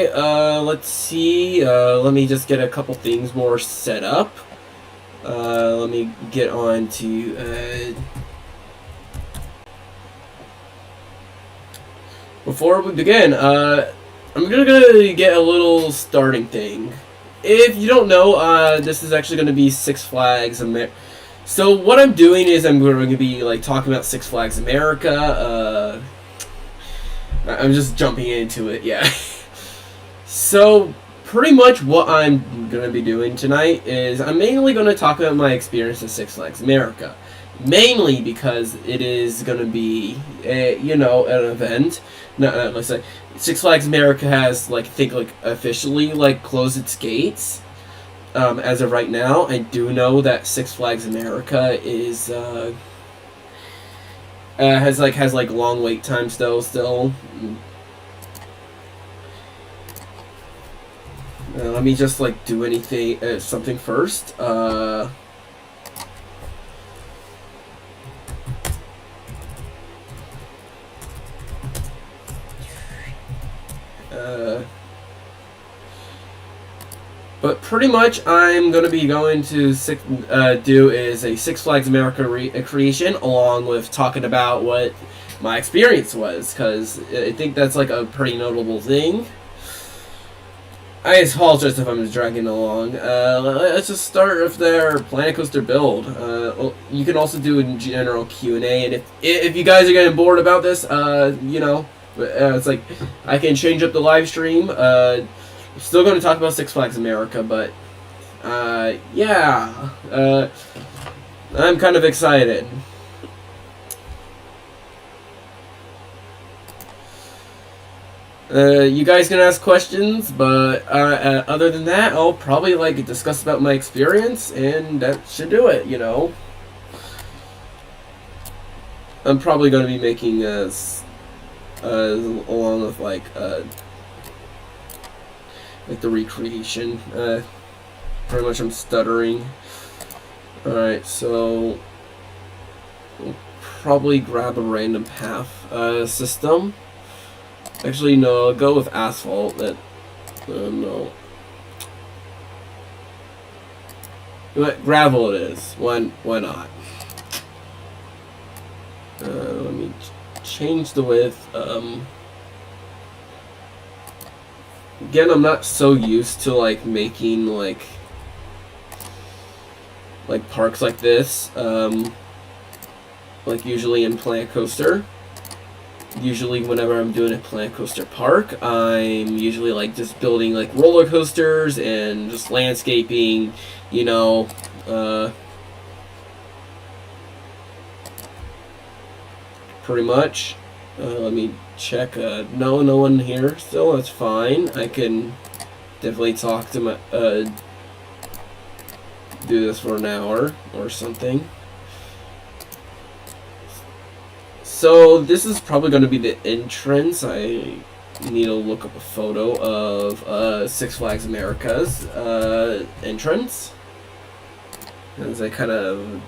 Alright, let's see. Let me just get a couple things more set up. Let me get on to, before we begin, I'm gonna get a little starting thing. If you don't know, this is actually gonna be Six Flags America. So what I'm doing is I'm going to be like talking about Six Flags America. I'm just jumping into it, yeah. So pretty much what I'm going to be doing tonight is I'm mainly going to talk about my experience at Six Flags America. Mainly because it is going to be, an event. No, let's say Six Flags America has, officially, closed its gates. As of right now, I do know that Six Flags America is has long wait times still. Let me just do anything something first. But pretty much, I'm going to be going to do is a Six Flags America creation, along with talking about what my experience was, because I think that's a pretty notable thing. I apologize if I'm dragging along. Let's just start with their Planet Coaster build. You can also do a general Q&A, and if you guys are getting bored about this, it's I can change up the live stream. Still going to talk about Six Flags America, but, yeah, I'm kind of excited. You guys can ask questions, but, other than that, I'll probably, discuss about my experience, and that should do it, I'm probably going to be making, along with, the recreation. Pretty much I'm stuttering. Alright, so we'll probably grab a random path system. Actually, no, I'll go with asphalt. No. Gravel it is. Why not? Let me change the width. Again, I'm not so used to making parks like this. Usually in Planet Coaster. Usually whenever I'm doing a Planet Coaster park, I'm usually just building roller coasters and just landscaping, pretty much. Let me check. No one here still. That's fine. I can definitely talk to my do this for an hour or something. So this is probably going to be the entrance. I need to look up a photo of Six Flags America's entrance, as I kind of,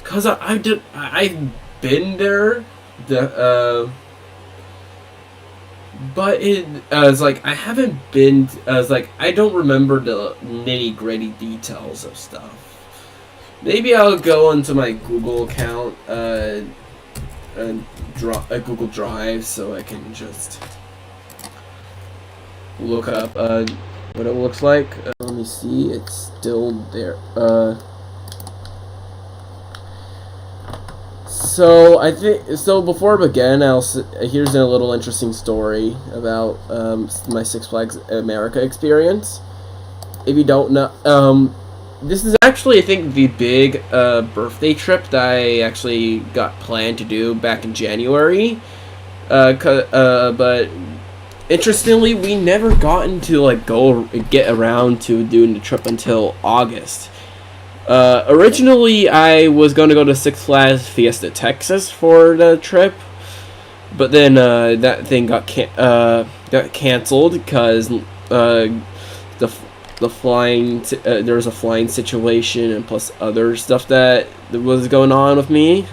cause I've been there. But it's I haven't been. I don't remember the nitty-gritty details of stuff. Maybe I'll go onto my Google account, and a Google Drive, so I can just look up what it looks like. Let me see. It's still there. So before I begin, here's a little interesting story about my Six Flags America experience. If you don't know, this is actually, I think, the big birthday trip that I actually got planned to do back in January. But interestingly, we never gotten to get around to doing the trip until August. Originally, I was going to go to Six Flags Fiesta, Texas for the trip, but then that thing got canceled because the flying there was a flying situation, and plus other stuff that was going on with me.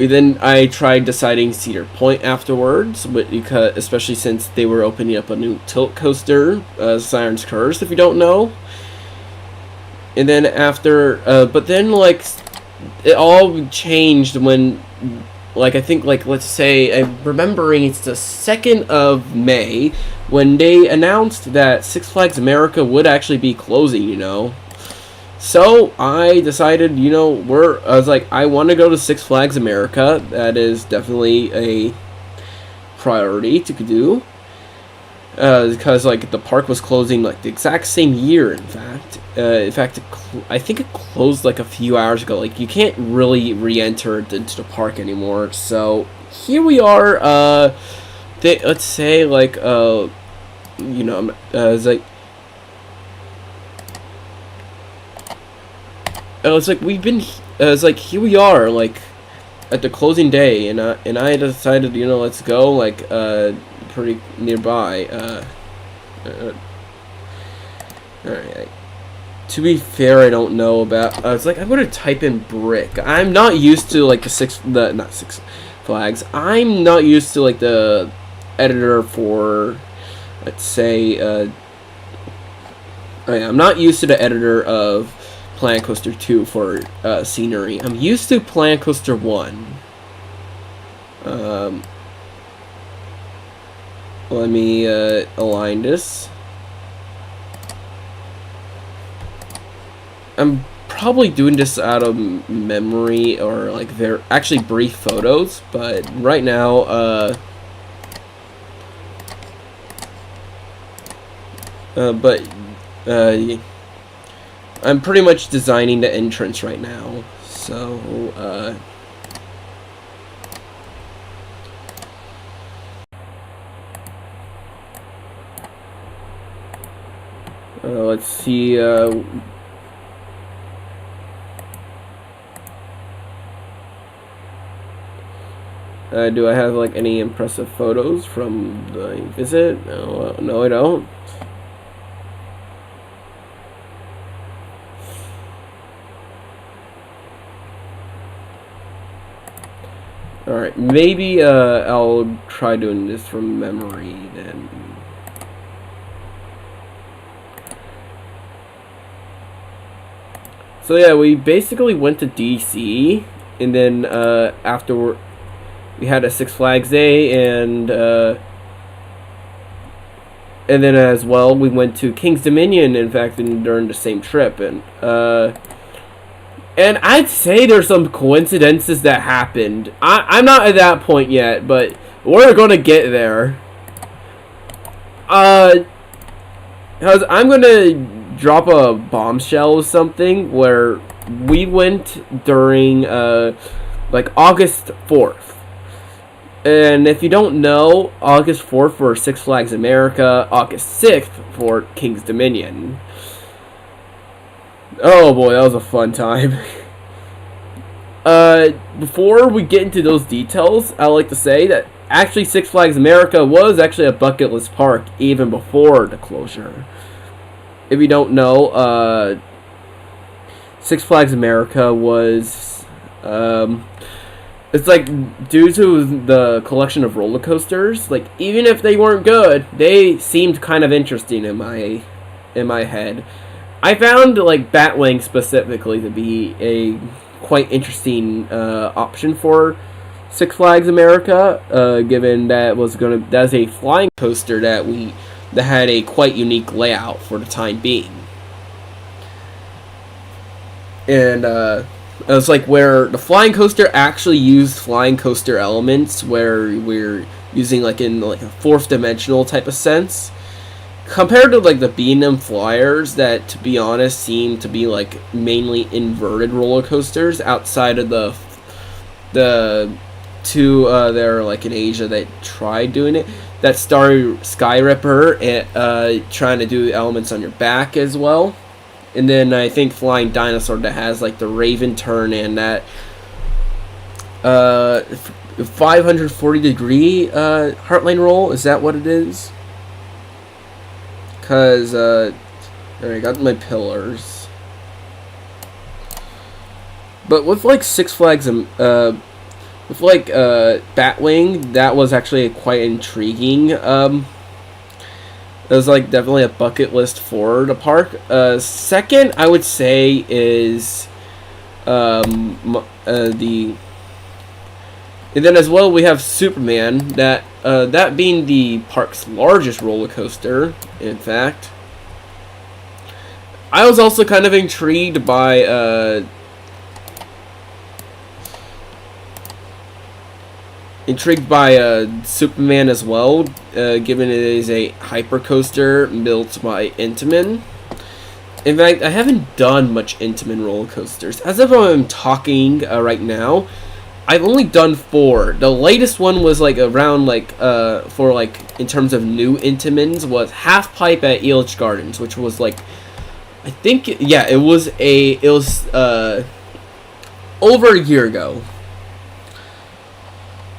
then I tried deciding Cedar Point afterwards, but because especially since they were opening up a new tilt coaster, Siren's Curse, if you don't know. And then after, but then like it all changed when, like, I think, like, let's say, I'm remembering it's the 2nd of May when they announced that Six Flags America would actually be closing, you know. So I decided, you know, I was like, I want to go to Six Flags America. That is definitely a priority to do. Because, like, the park was closing, like, the exact same year, in fact. I think it closed, like, a few hours ago. Like, you can't really re-enter into the park anymore. So, here we are, let's say, like, you know, it's like, it's like, it's like, here we are, like, at the closing day, and I decided, you know, let's go, like, pretty nearby. Alright. To be fair, I don't know about. It's like I'm gonna type in brick. I'm not used to like not Six Flags. I'm not used to like the editor for, let's say. I'm not used to the editor of Planet Coaster 2 for scenery. I'm used to Planet Coaster 1. Let me align this. I'm probably doing this out of memory or like they're actually brief photos, but right now I'm pretty much designing the entrance right now, so let's see. Do I have like any impressive photos from the visit? No, no, I don't. Alright, maybe I'll try doing this from memory then. So yeah, we basically went to DC, and then afterward we had a Six Flags Day, and then as well we went to King's Dominion, in fact, during the same trip, and I'd say there's some coincidences that happened. I'm not at that point yet, but we're gonna get there. Because I'm gonna drop a bombshell or something where we went during like August 4th. And if you don't know, August 4th for Six Flags America, August 6th for King's Dominion. Oh boy, that was a fun time. Before we get into those details, I'd like to say that actually Six Flags America was actually a bucket list park even before the closure. If you don't know, Six Flags America was, it's like, due to the collection of roller coasters, like, even if they weren't good, they seemed kind of interesting in my head. I found, like, Batwing specifically to be a quite interesting option for Six Flags America, given that that's a flying coaster that had a quite unique layout for the time being. And it's like where the flying coaster actually used flying coaster elements, where we're using like in like a fourth dimensional type of sense, compared to like the B&M Flyers that, to be honest, seem to be like mainly inverted roller coasters outside of the two that are like in Asia that tried doing it. That Sky Ripper trying to do elements on your back as well. And then I think Flying Dinosaur that has like the Raven turn and that 540 degree Heartline roll. Is that what it is? Because there, I got my pillars. But with like Six Flags with like Batwing, that was actually quite intriguing. It was like definitely a bucket list for the park. Second, I would say is the and then as well we have Superman, that being the park's largest roller coaster. In fact, I was also kind of intrigued by Superman as well, given it is a hyper coaster built by Intamin. In fact, I haven't done much Intamin roller coasters. As of I'm talking right now, I've only done 4. The latest one was like around like for like in terms of new Intamins was Half Pipe at Elitch Gardens, which was like I think yeah it was over a year ago.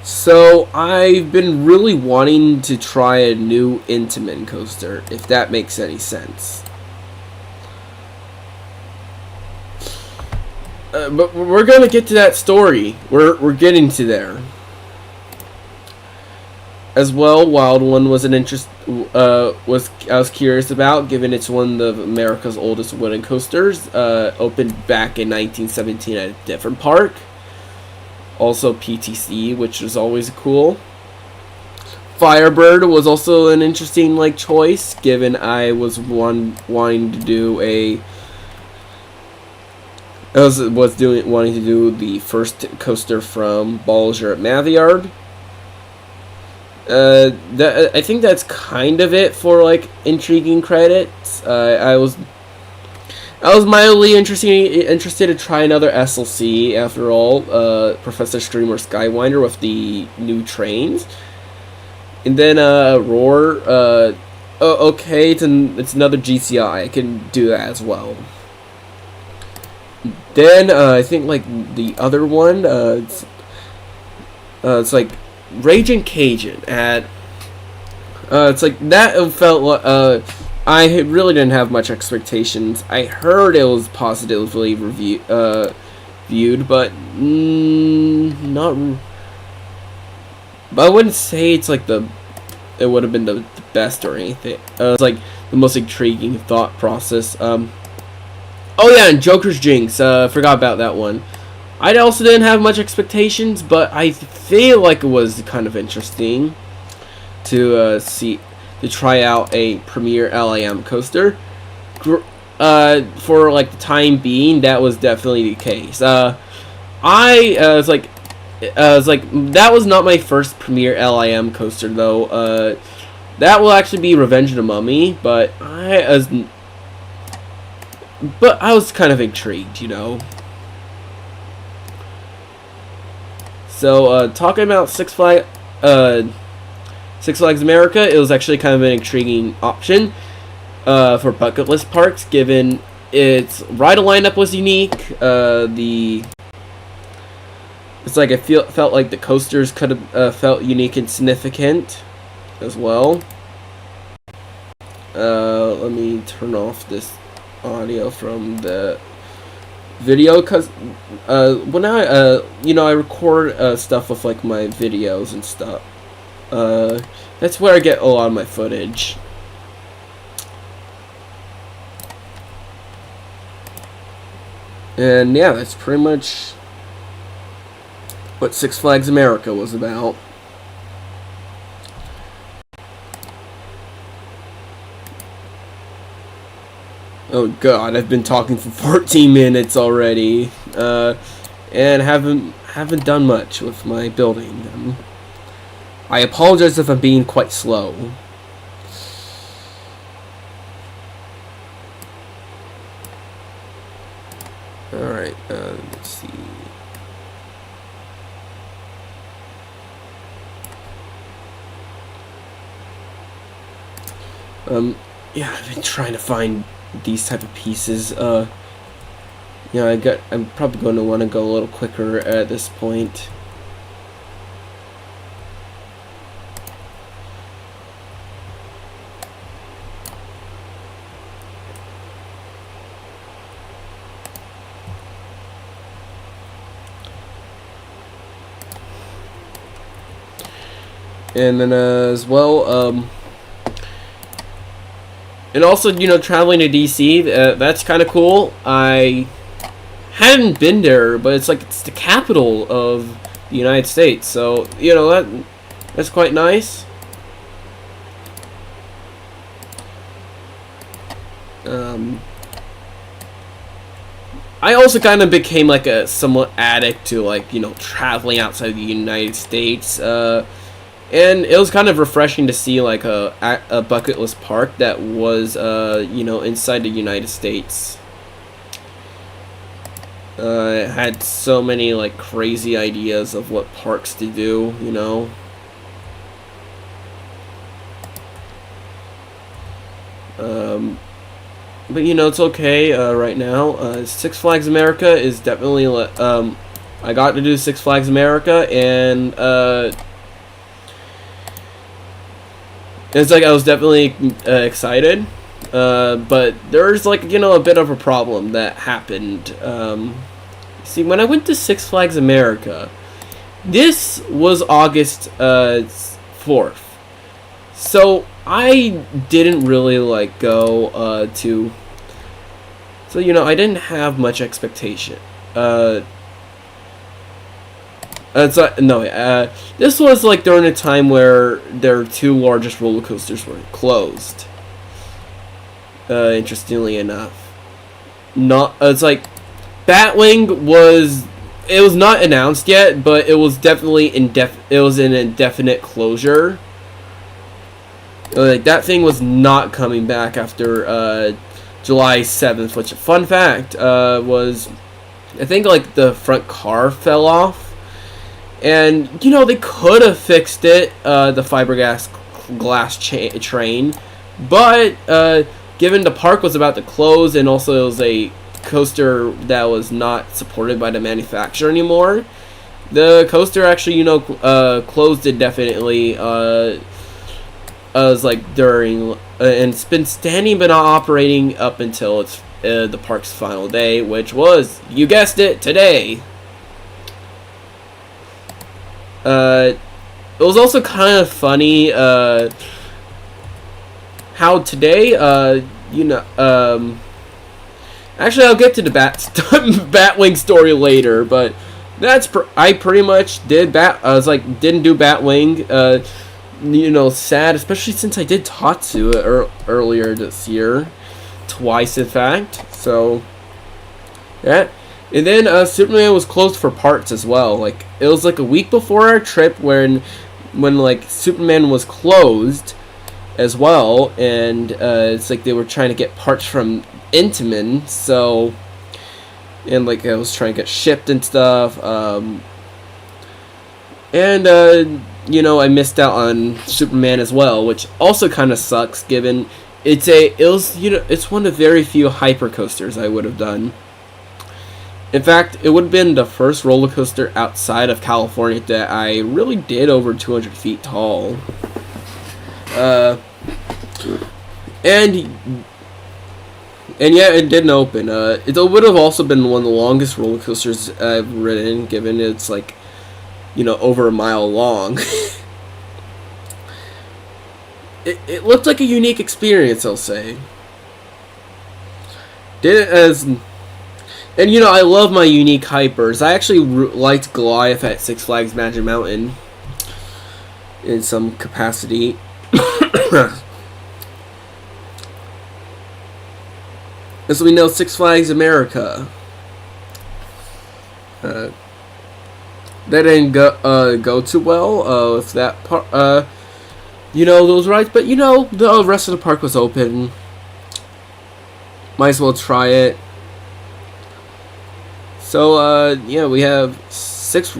So I've been really wanting to try a new Intamin coaster, if that makes any sense. But we're gonna get to that story. We're getting to there. As well, Wild One was an interest. I was curious about, given it's one of America's oldest wooden coasters. Opened back in 1917 at a different park. Also PTC, which is always cool. Firebird was also an interesting like choice, given I was wanting to do a. Wanting to do the first coaster from Ballinger at Maviard. I think that's kind of it for like intriguing credits. I was mildly interested to try another SLC after all. Professor Screamer Skywinder with the new trains, and then Roar. Okay, it's another GCI. I can do that as well. Then I think like the other one, it's like Raging Cajun at. It's like that felt. I really didn't have much expectations. I heard it was positively viewed, but not. But I wouldn't say it's like it would have been the best or anything. It's like the most intriguing thought process. Oh yeah, and Joker's Jinx. Forgot about that one. I also didn't have much expectations, but I feel like it was kind of interesting to try out a premier LAM coaster. For like the time being, that was definitely the case. I was like that was not my first premier LIM coaster though. That will actually be Revenge of the Mummy, but I was kind of intrigued, you know. So talking about Six Flags America, it was actually kind of an intriguing option for bucket list parks, given its ride lineup was unique. It's like felt like the coasters could have felt unique and significant as well. Let me turn off this audio from the video, because when I I record stuff with like my videos and stuff. That's where I get a lot of my footage. And yeah, that's pretty much what Six Flags America was about. Oh god, I've been talking for 14 minutes already, and haven't done much with my building. I apologize if I'm being quite slow. Alright, let's see. Yeah, I've been trying to find these type of pieces. I'm probably going to want to go a little quicker at this point. And then as well, and also, you know, traveling to DC, that's kind of cool. I hadn't been there, but it's like it's the capital of the United States, so you know that's quite nice. I also kind of became like a somewhat addict to, like, you know, traveling outside the United States, and it was kind of refreshing to see like a bucket list park that was you know, inside the United States. It had so many like crazy ideas of what parks to do, you know. But you know, it's okay right now. Six Flags America is definitely I got to do Six Flags America, and it's like I was definitely excited. But there's, like, you know, a bit of a problem that happened. See, when I went to Six Flags America, this was August 4th. So I didn't really like go to. So, you know, I didn't have much expectation. This was like during a time where their two largest roller coasters were closed. Interestingly enough, it's like Batwing was. It was not announced yet, but it was definitely it was an indefinite closure. Like, that thing was not coming back after July 7th, which, fun fact, was, I think, like, the front car fell off. And, you know, they could have fixed it, the fiberglass train. But, given the park was about to close, and also it was a coaster that was not supported by the manufacturer anymore, the coaster actually, you know, closed indefinitely, was like during, and it's been standing but not operating up until it's the park's final day, which was, you guessed it, today. It was also kind of funny how today, you know, actually I'll get to the Batwing story later, but I pretty much did didn't do Batwing. You know, sad, especially since I did Tatsu earlier this year, twice in fact. So yeah, and then Superman was closed for parts as well. Like, it was like a week before our trip when like Superman was closed as well, and it's like they were trying to get parts from Intamin, so, and like I was trying to get shipped and stuff, and you know, I missed out on Superman as well, which also kind of sucks, given it's one of the very few hyper coasters I would have done. In fact, it would have been the first roller coaster outside of California that I really did over 200 feet tall. And yeah, it didn't open. It would have also been one of the longest roller coasters I've ridden, given it's like, you know, over a mile long. It looked like a unique experience, I'll say. And you know, I love my unique hypers. I actually liked Goliath at Six Flags Magic Mountain in some capacity. As we know, Six Flags America, that didn't go too well with that part. You know, those rides, but you know, the rest of the park was open. Might as well try it. So yeah, we have six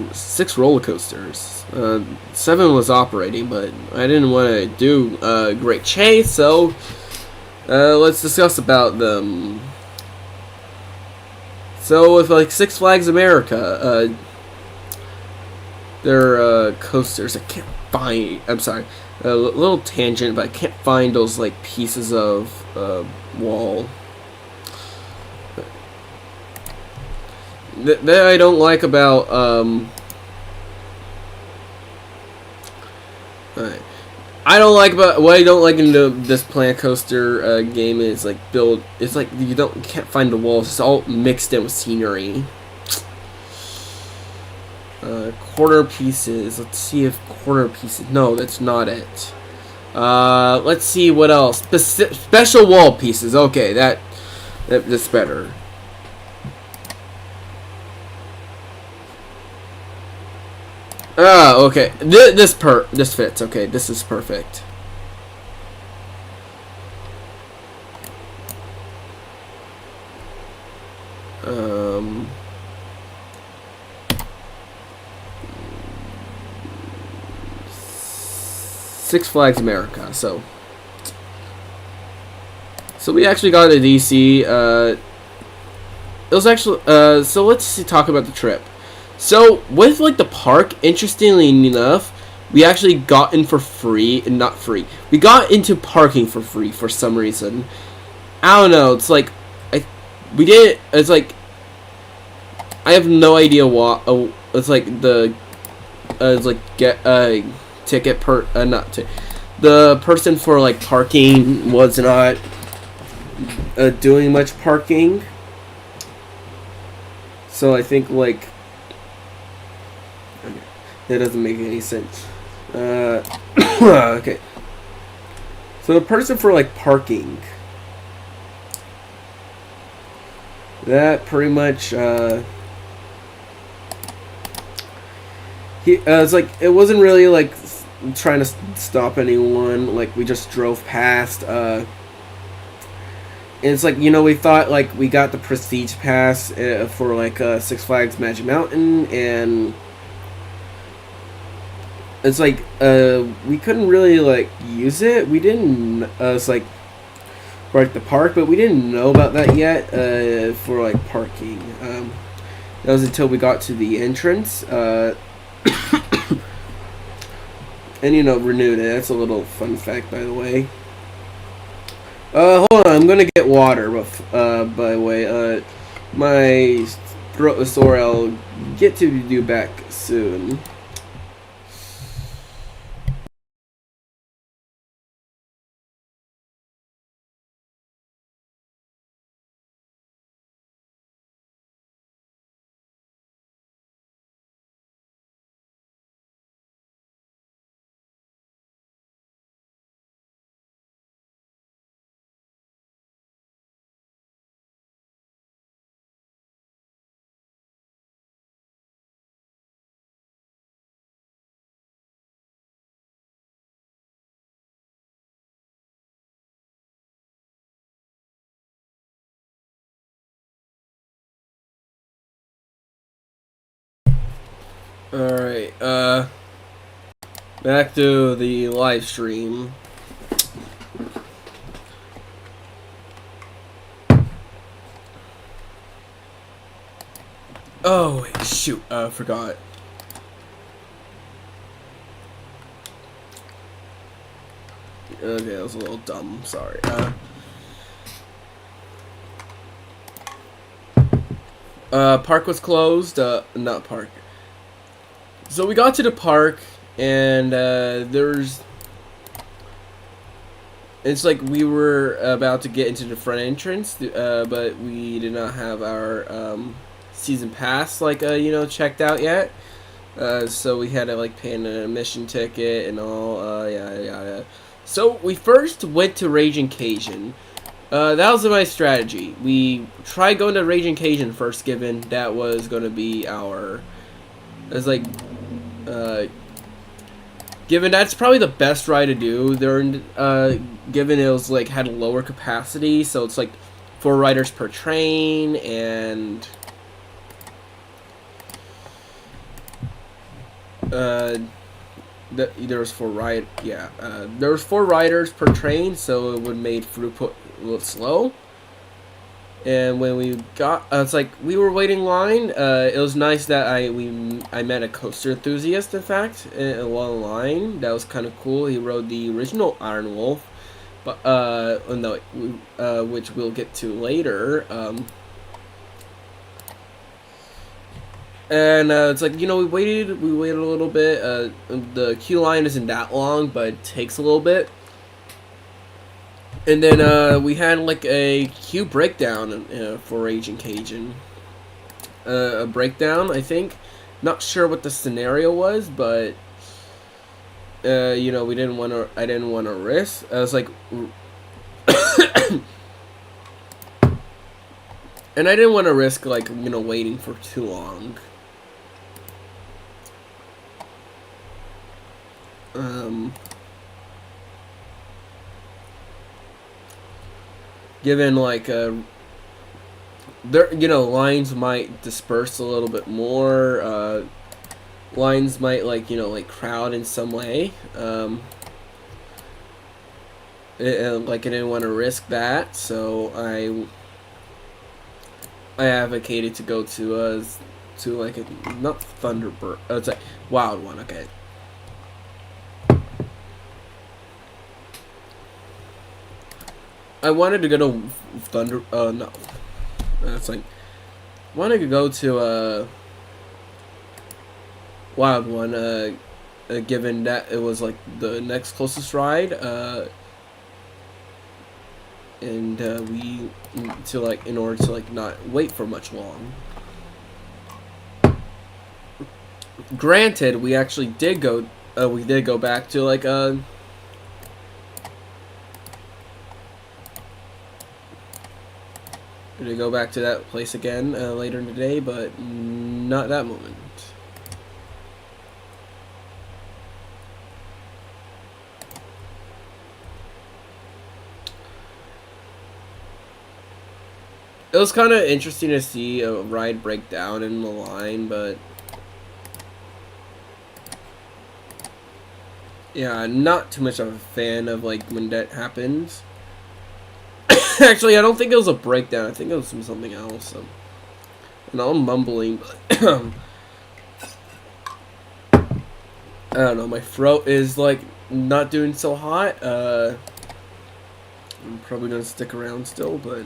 roller coasters. 7 was operating, but I didn't want to do Great Chase, so let's discuss about them. So with like Six Flags America, their coasters, I can't find. I'm sorry, a little tangent, but I can't find those like pieces of wall. That I don't like about Alright. I don't like about what I don't like in this Planet Coaster game is like build. It's like you can't find the walls. It's all mixed in with scenery. Quarter pieces. Let's see if quarter pieces. No, that's not it. Let's see what else. Special wall pieces. Okay, that's better. Okay. This fits. Okay, this is perfect. Six Flags America. So we actually got a DC. It was actually so let's talk about the trip. So with like the park, interestingly enough, we actually got in for free, and not free. We got into parking for free for some reason. I don't know. It's like we did. It's like I have no idea what. It's like it's like get ticket per not to the person for like parking was not doing much parking. So I think like. That doesn't make any sense. Okay. So the person for like parking, that pretty much it's like it wasn't really like trying to stop anyone. Like we just drove past. And it's like, you know, we thought like we got the prestige pass for like Six Flags Magic Mountain, and it's like we couldn't really like use it. We didn't. It's like for like the park, but we didn't know about that yet for like parking. That was until we got to the entrance, and you know, renewed it. That's a little fun fact, by the way. Hold on, I'm gonna get water. By the way, my throat is sore. I'll get to you back soon. Alright, back to the live stream. Oh, wait, shoot, forgot. Okay, that was a little dumb, sorry. Park was closed, not park. So we got to the park, and it's like we were about to get into the front entrance, but we did not have our season pass you know, checked out yet. So we had to like pay an admission ticket and all, yada yada. So we first went to Raging Cajun. That was my strategy. We tried going to Raging Cajun first, given that was going to be our. It was like. Given that's probably the best ride to do, given it was like had a lower capacity, so it's like 4 riders per train, and there was 4 there was 4 riders per train, so it would make throughput a little slow. And when we got, it's like we were waiting in line. It was nice that I met a coaster enthusiast. In fact, along the line, that was kind of cool. He rode the original Iron Wolf, but no, which we'll get to later. And it's like, you know, we waited a little bit. The queue line isn't that long, but it takes a little bit. And then we had like a queue breakdown for Raging Cajun. A breakdown, I think. Not sure what the scenario was, but you know, we didn't want to. I didn't want to risk. I was like, and I didn't want to risk like, you know, waiting for too long. Given like there, you know, lines might disperse a little bit more. Lines might like, you know, like crowd in some way. Like I didn't want to risk that, so I advocated to go to like a, not Thunderbird. Oh, it's like Wild One. Okay. I wanted to go to Thunder. No, it's like wanted to go to Wild One. Given that it was like the next closest ride. And we to like in order to like not wait for much long. Granted, we actually did go. We did go back to like to go back to that place again later in the day, but not that moment. It was kind of interesting to see a ride break down in the line, but yeah, not too much of a fan of like when that happens. Actually, I don't think it was a breakdown. I think it was something else. And I'm mumbling, but I don't know. My throat is like not doing so hot. I'm probably gonna stick around still, but.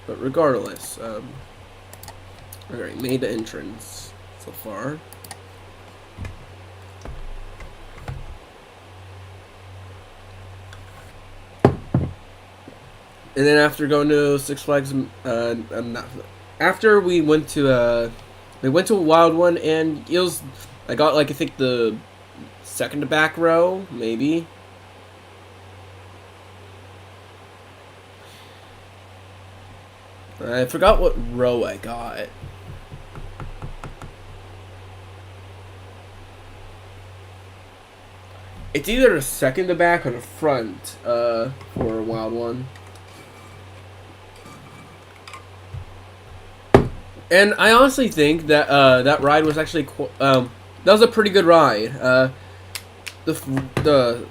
But regardless, alright, made the entrance so far. And then after going to Six Flags, after we went to a Wild One, and it was, I got like I think the second to back row, maybe. I forgot what row I got. It's either the second to back or the front for a Wild One. And I honestly think that that ride was actually that was a pretty good ride. The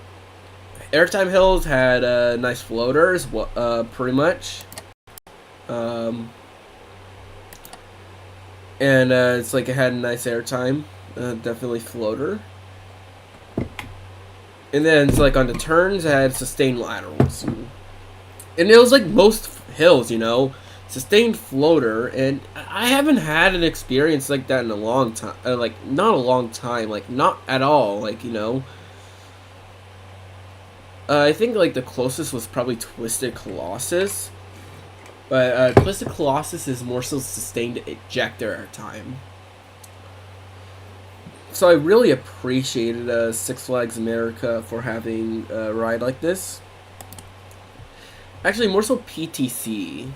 Airtime Hills had nice floaters, pretty much. And it's like it had a nice airtime, definitely floater. And then it's like on the turns it had sustained laterals, and it was like most hills, you know, sustained floater. And I haven't had an experience like that in a long time, like not a long time, like not at all, like, you know. I think like the closest was probably Twisted Colossus. But Twisted Colossus is more so sustained ejector time. So I really appreciated Six Flags America for having a ride like this. Actually, more so PTC.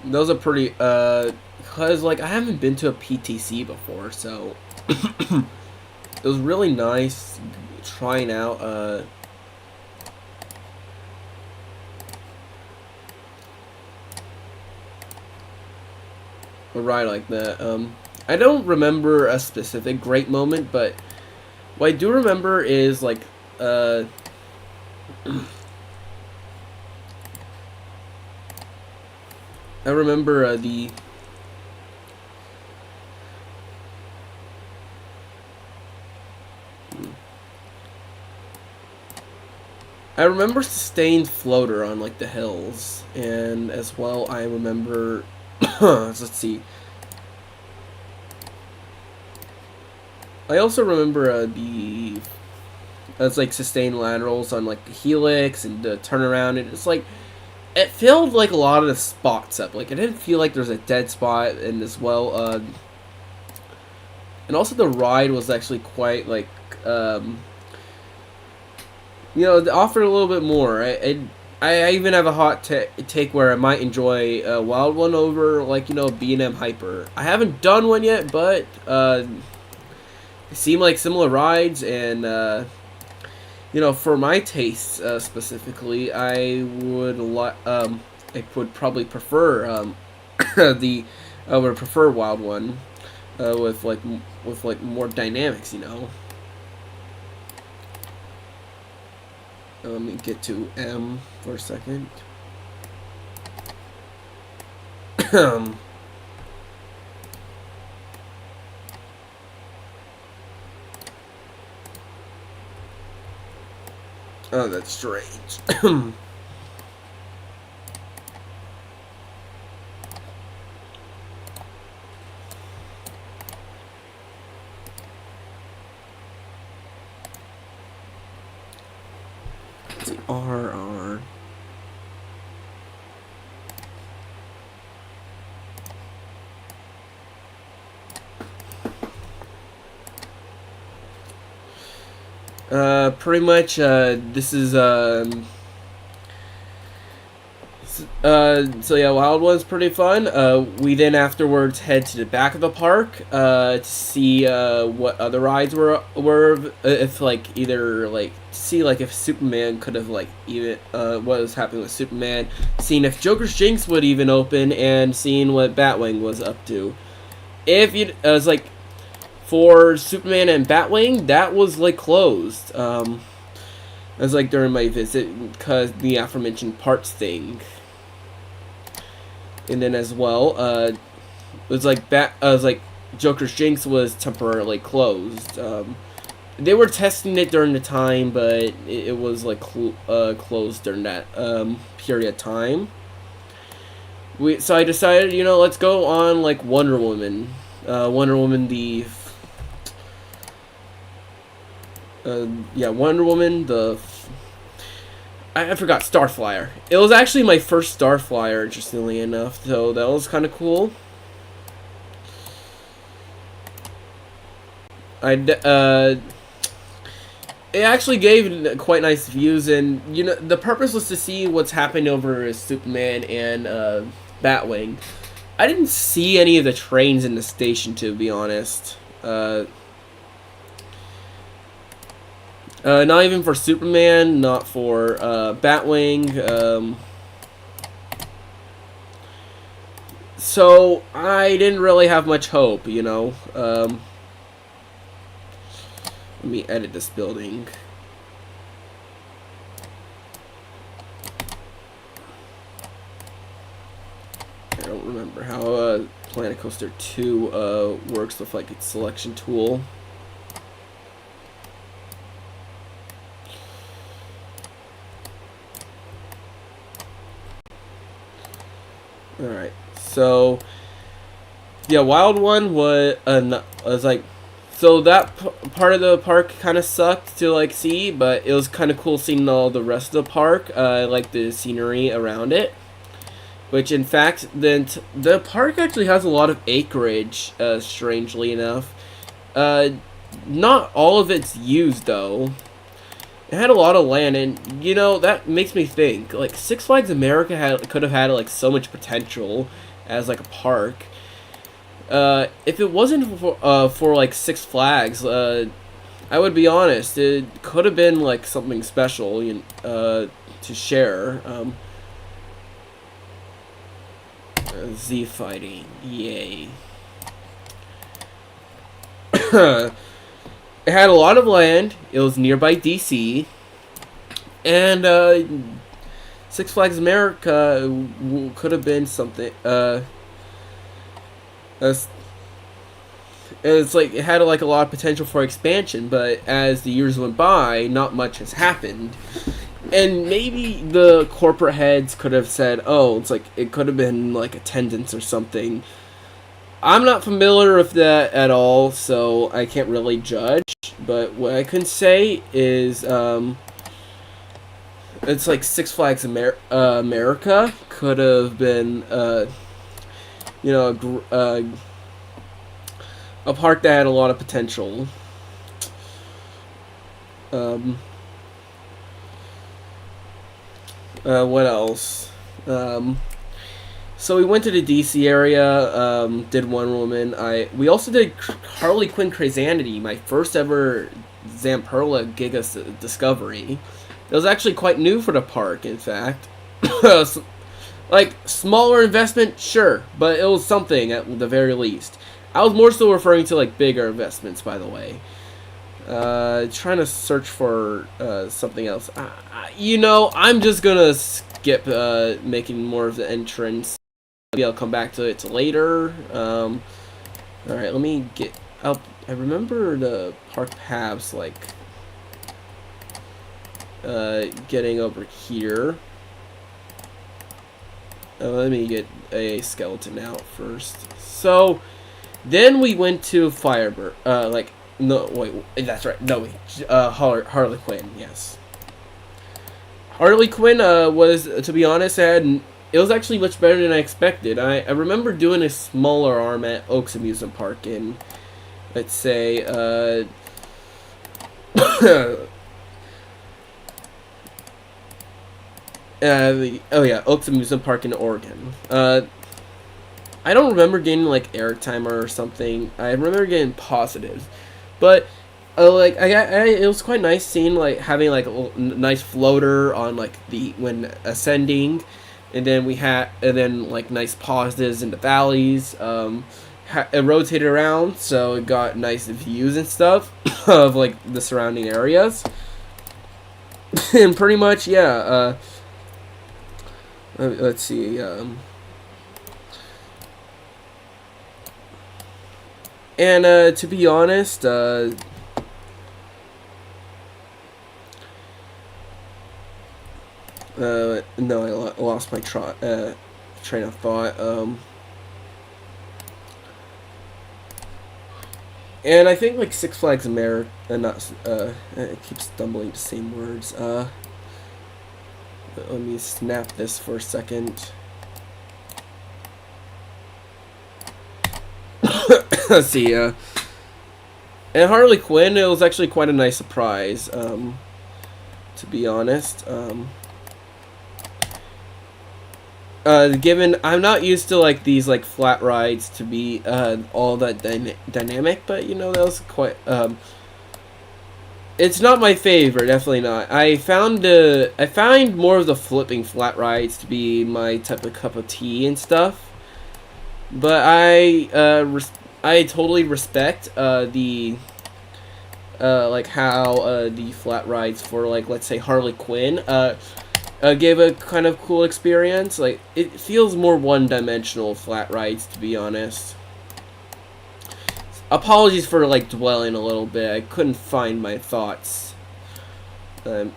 Those are pretty, cause like I haven't been to a PTC before, so it was really nice trying out a ride like that. I don't remember a specific great moment, but what I do remember is like I remember the I remember sustained floater on like the hills, and as well I remember. Let's see. I also remember the it's like sustained laterals on like the helix and the turnaround, and it's like it filled like a lot of the spots up. Like it didn't feel like there's a dead spot, and as well, and also the ride was actually quite like you know, it offered a little bit more. I even have a hot take where I might enjoy a Wild One over like, you know, B&M Hyper. I haven't done one yet, but they seem like similar rides, and you know, for my tastes specifically, I would probably prefer the I would prefer Wild One with like more dynamics, you know. Let me get to M for a second. Oh, that's strange. Let's see, R. Pretty much, this is, so yeah, Wild One's pretty fun. We then afterwards head to the back of the park, to see, what other rides were, if, like, either, like, see, like, if Superman could have, like, even, what was happening with Superman, seeing if Joker's Jinx would even open, and seeing what Batwing was up to. If you, it was, like, for Superman and Batwing, that was, like, closed, as, like, during my visit, because the aforementioned parts thing. And then as well, it was like Joker's Jinx was temporarily closed. They were testing it during the time, but it was, like, closed during that, period of time. So I decided, you know, let's go on, like, Wonder Woman. Wonder Woman, Wonder Woman, I forgot, Starflyer. It was actually my first Starflyer, interestingly enough, so that was kind of cool. It actually gave quite nice views, and, you know, the purpose was to see what's happening over Superman and Batwing. I didn't see any of the trains in the station, to be honest. Not even for Superman, not for Batwing. So I didn't really have much hope, you know. Let me edit this building. I don't remember how Planet Coaster 2 works with, like, its selection tool. Alright, so yeah, Wild One was like, so that part of the park kind of sucked to, like, see, but it was kind of cool seeing all the rest of the park, like the scenery around it. Which, in fact, the park actually has a lot of acreage, strangely enough. Not all of it's used, though. It had a lot of land, and, you know, that makes me think, like, Six Flags America could have had, like, so much potential as, like, a park. If it wasn't for like, Six Flags, I would be honest, it could have been, like, something special, to share. Z fighting, yay. It had a lot of land. It was nearby DC, and Six Flags America could have been something. It's like it had, like, a lot of potential for expansion, but as the years went by, not much has happened. And maybe the corporate heads could have said, "Oh, it's like it could have been like attendance or something." I'm not familiar with that at all, so I can't really judge. But what I can say is, it's like Six Flags America could have been, you know, a park that had a lot of potential. What else? So we went to the DC area, did Wonder Woman. We also did Harley Quinn Crazanity, my first ever Zamperla Giga Discovery. It was actually quite new for the park, in fact. Like, smaller investment, sure, but it was something at the very least. I was more so referring to, like, bigger investments, by the way. Trying to search for something else. You know, I'm just gonna skip making more of the entrance. Maybe I'll come back to it later. Alright, let me get up. I remember the park paths, like, getting over here. Let me get a skeleton out first. So, then we went to Firebird. No, wait, that's right. No, wait. Harley Quinn, yes. Harley Quinn was, to be honest, it was actually much better than I expected. I remember doing a smaller arm at Oaks Amusement Park in, let's say, Oaks Amusement Park in Oregon. I don't remember getting like airtime or something. I remember getting positives, but like it was quite nice seeing like having like a nice floater on like when ascending, and then like nice positives in the valleys. It rotated around, so it got nice views and stuff of like the surrounding areas, and pretty much yeah. Let's see. And to be honest, no, I lost my train of thought. And I think like Six Flags America, I keep stumbling the same words. Let me snap this for a second. Let's see, and Harley Quinn, it was actually quite a nice surprise, to be honest. Given I'm not used to like these like flat rides to be all that dynamic, but you know, that was quite it's not my favorite, definitely not. I find more of the flipping flat rides to be my type of cup of tea and stuff. But I totally respect the like how the flat rides for like, let's say, Harley Quinn gave a kind of cool experience. Like, it feels more one-dimensional flat rides, to be honest. Apologies for like dwelling a little bit. I couldn't find my thoughts. I'm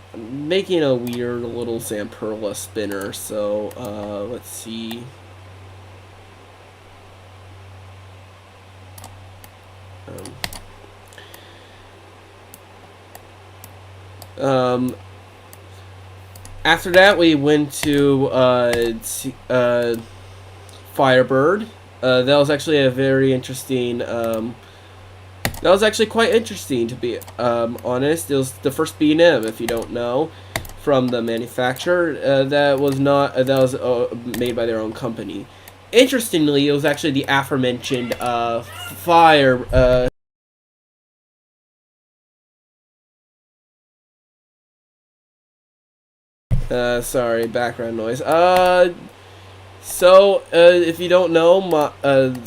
making a weird little Zamperla spinner, so let's see. After that, we went to Firebird. That was actually a very interesting. That was actually quite interesting, to be honest. It was the first B&M, if you don't know, from the manufacturer. That was made by their own company. Interestingly, it was actually the aforementioned sorry, background noise. So, if you don't know, it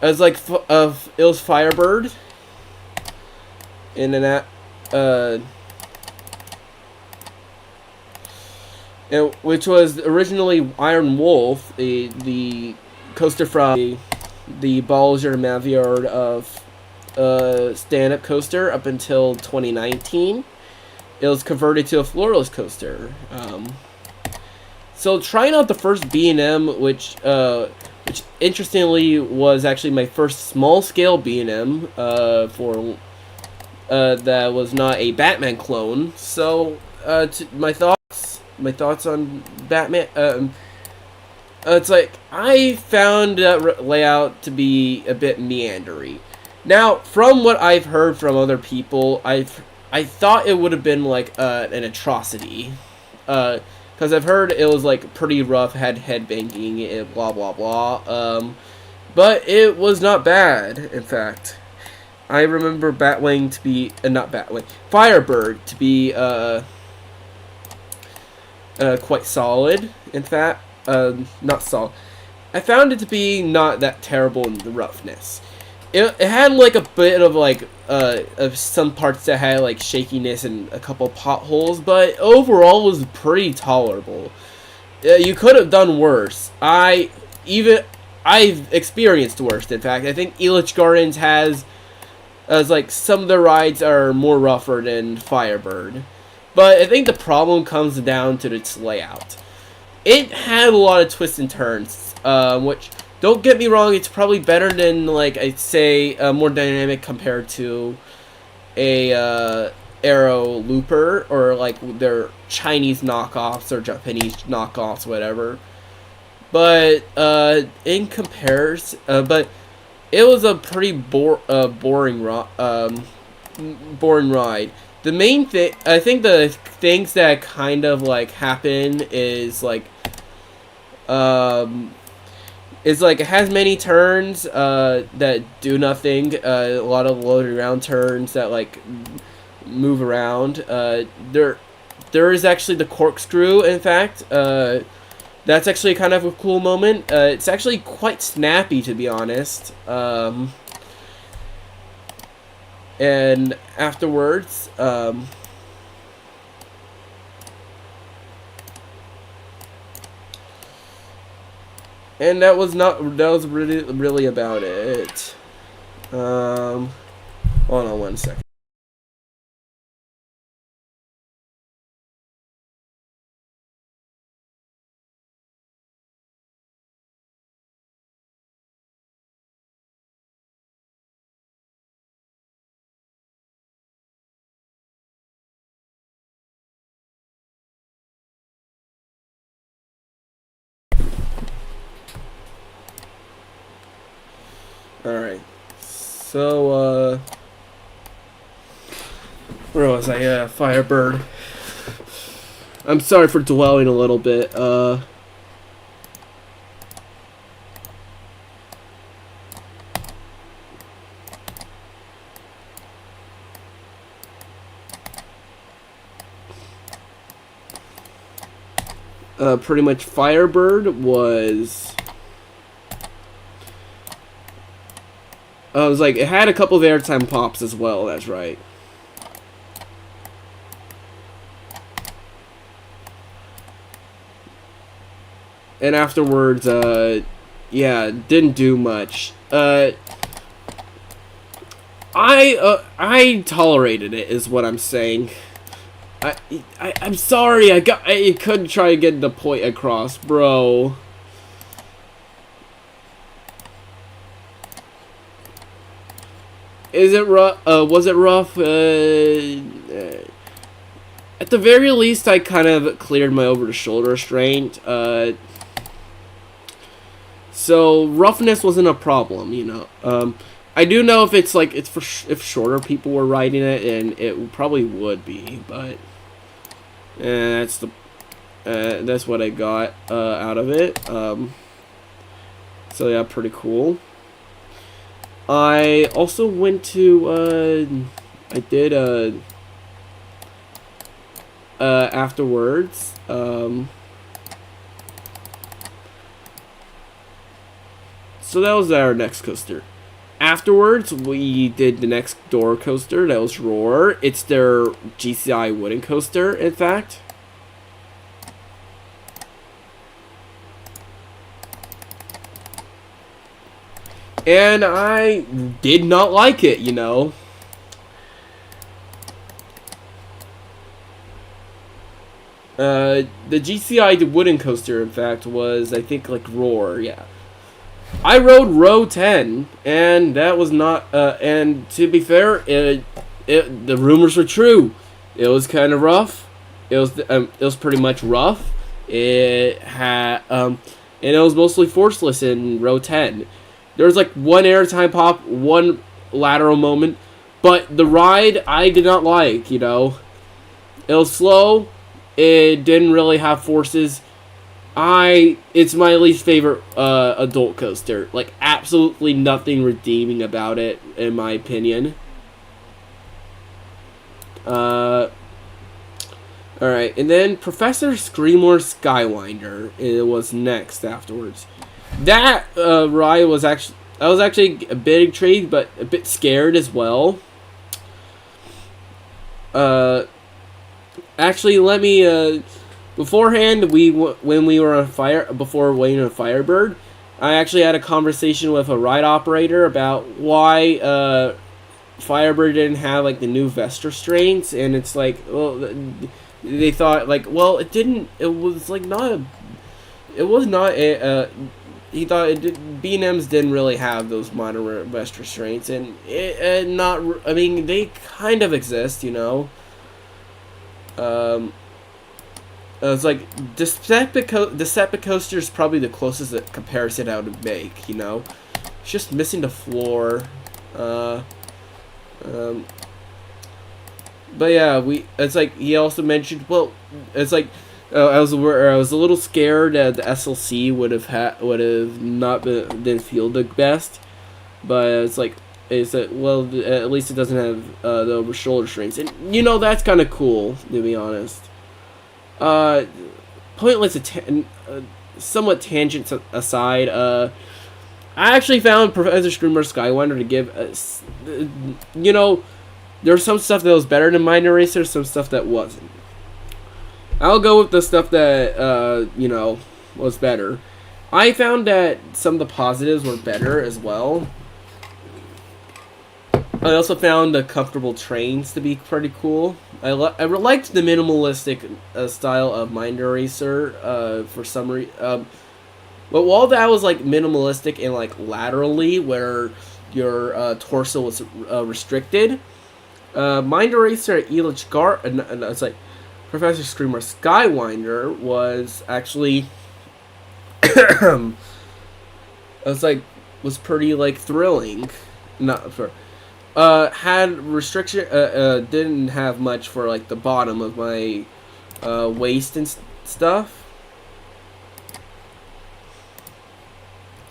was like, it was Firebird, which was originally Iron Wolf, the coaster from the Balzer Maviard of stand-up coaster up until 2019. it was converted to a floorless coaster. So trying out the first B&M, which interestingly was actually my first small scale B&M for that was not a Batman clone. So my thoughts on Batman. It's like I found that layout to be a bit meandery. Now, from what I've heard from other people, I thought it would have been like an atrocity, because I've heard it was like pretty rough, had headbanging, blah blah blah. But it was not bad. In fact, I remember Batwing to be not Batwing, Firebird to be quite solid. In fact, not solid. I found it to be not that terrible in the roughness. It had like a bit of like of some parts that had like shakiness and a couple potholes, but overall was pretty tolerable. You could have done worse. I've experienced worse. In fact, I think Elitch Gardens has as like some of the rides are more rougher than Firebird, but I think the problem comes down to its layout. It had a lot of twists and turns, which, don't get me wrong, it's probably better than, like, I'd say, more dynamic compared to a Arrow Looper, or, like, their Chinese knockoffs or Japanese knockoffs, whatever. But, in comparison, but it was a pretty boring ride. The main thing, I think the things that kind of, like, happen is, like, it has many turns that do nothing. A lot of loaded around turns that like move around. There is actually the corkscrew. In fact, that's actually kind of a cool moment. It's actually quite snappy, to be honest. And afterwards, and that was really about it. Hold on one second. Alright. So, where was I? Firebird. I'm sorry for dwelling a little bit. Pretty much Firebird was... I was like, it had a couple of airtime pops as well, that's right. And afterwards, yeah, didn't do much. I tolerated it, is what I'm saying. I'm sorry, I couldn't try to get the point across, bro. Is it rough? Was it rough? At the very least, I kind of cleared my over-the-shoulder restraint. So roughness wasn't a problem, you know. I do know if it's like if shorter people were riding it, and it probably would be, but that's what I got out of it. So yeah, pretty cool. I also went to, I did, afterwards, so that was our next coaster. Afterwards, we did the next door coaster, that was Roar. It's their GCI wooden coaster, in fact. And I did not like it, you know. The GCI wooden coaster, in fact, was, I think, like Roar, yeah. I rode row 10, and that was not, and to be fair, the rumors were true. It was kind of rough. It was pretty much rough. It had, and it was mostly forceless in row 10. There was like one airtime pop, one lateral moment, but the ride I did not like, you know. It was slow. It didn't really have forces. It's my least favorite adult coaster. Like, absolutely nothing redeeming about it, in my opinion. Alright, and then Professor Screamer's Skywinder, it was next afterwards. That ride was actually, I was actually a bit intrigued, but a bit scared as well. Actually, let me, beforehand, when we were on before waiting on Firebird, I actually had a conversation with a ride operator about why, Firebird didn't have, like, the new vest restraints, and it's like, well, they thought, like, well, it was, like, he thought B&Ms didn't really have those modern vest restraints, and I mean, they kind of exist, you know. It's like, Deceptic Coaster is probably the closest comparison I would make, you know. It's just missing the floor. But yeah, it's like, he also mentioned, well, it's like, I was a little scared that the SLC would have not didn't feel the best, but it's like, well, at least it doesn't have the shoulder strings, and you know, that's kind of cool, to be honest. Pointless somewhat tangents aside, I actually found Professor Screamer's Skywinder to give you know, there's some stuff that was better than Mind Eraser, some stuff that wasn't. I'll go with the stuff that, you know, was better. I found that some of the positives were better as well. I also found the comfortable trains to be pretty cool. I liked the minimalistic style of Mind Eraser for some reason. But while that was like minimalistic and like laterally, where your torso was restricted, Mind Eraser at Elitch it's like Professor Screamer Skywinder was actually was pretty like thrilling. Not for had restriction didn't have much for like the bottom of my waist and stuff.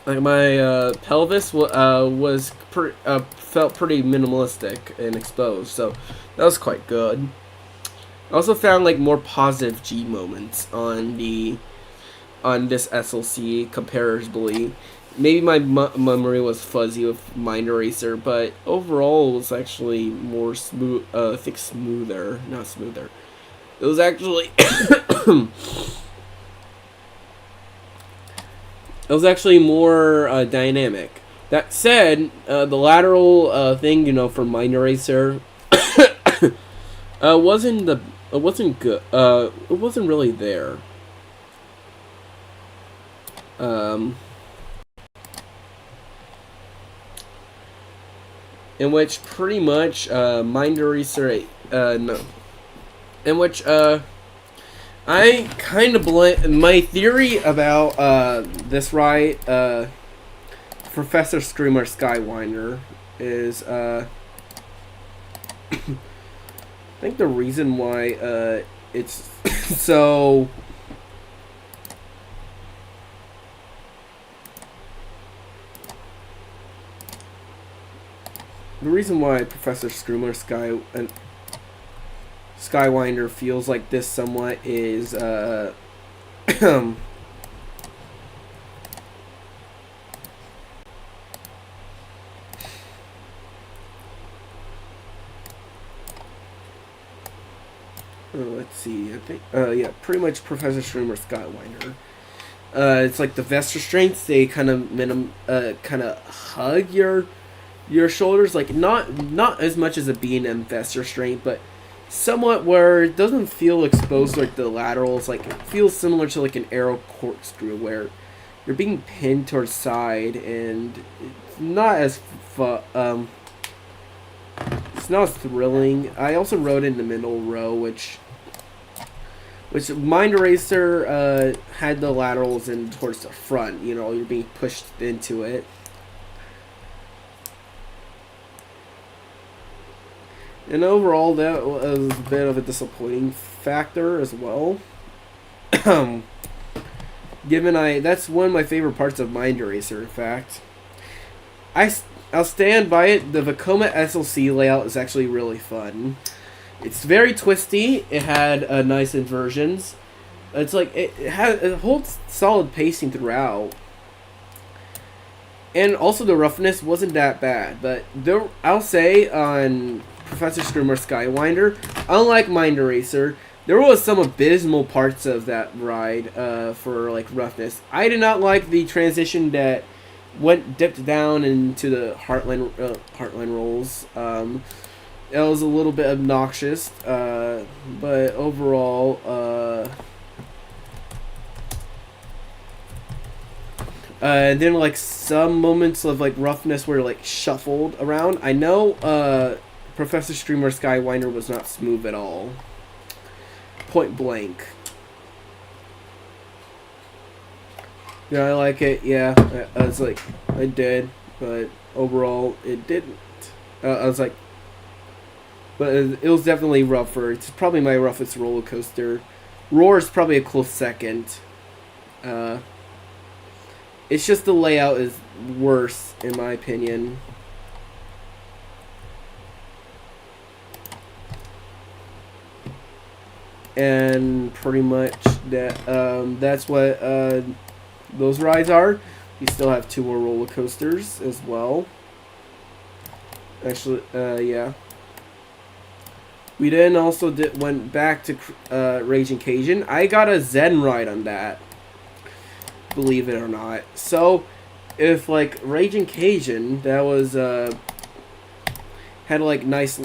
Like my pelvis was felt pretty minimalistic and exposed, so that was quite good. I also found like more positive G moments on this SLC comparatively. Maybe my memory was fuzzy with Mind Eraser, but overall it was actually more smooth. I think smoother, not smoother. It was actually it was actually more dynamic. That said, the lateral thing, you know, for Mind Eraser, wasn't good. It wasn't really there. In which pretty much Mind Eraser, no. In which I kind of my theory about this ride, Professor Screamer Skywinder, is I think the reason why it's so the reason why Professor Screamer Skywinder feels like this somewhat is let's see, I think yeah, pretty much Professor Screamer Skywinder. It's like the vest restraints, they kind of hug your shoulders, like not as much as a B&M vest restraint, but somewhat where it doesn't feel exposed like the laterals. Like, it feels similar to like an arrow corkscrew where you're being pinned towards side, and it's not as it's not as thrilling. I also rode in the middle row, which Mind Eraser had the laterals in towards the front. You know, you're being pushed into it. And overall, that was a bit of a disappointing factor as well. That's one of my favorite parts of Mind Eraser, in fact. I'll stand by it. The Vekoma SLC layout is actually really fun. It's very twisty. It had nice inversions. It's like it holds solid pacing throughout. And also the roughness wasn't that bad. But I'll say on Professor Screamer Skywinder, unlike Mind Eraser, there was some abysmal parts of that ride for like roughness. I did not like the transition that dipped down into the Heartland rolls. It was a little bit obnoxious, but overall, and then like some moments of like roughness were like shuffled around. I know Professor Screamer Skywinder was not smooth at all. Point blank. Yeah, I like it. Yeah, I was like, I did, but overall, it didn't. I was like, but it was definitely rougher. It's probably my roughest roller coaster. Roar is probably a close second. It's just the layout is worse, in my opinion. And pretty much that's what those rides are. We still have 2 more roller coasters as well. Actually, yeah. We then also went back to Raging Cajun. I got a Zen ride on that, believe it or not. So, if like Raging Cajun, that was had like nice.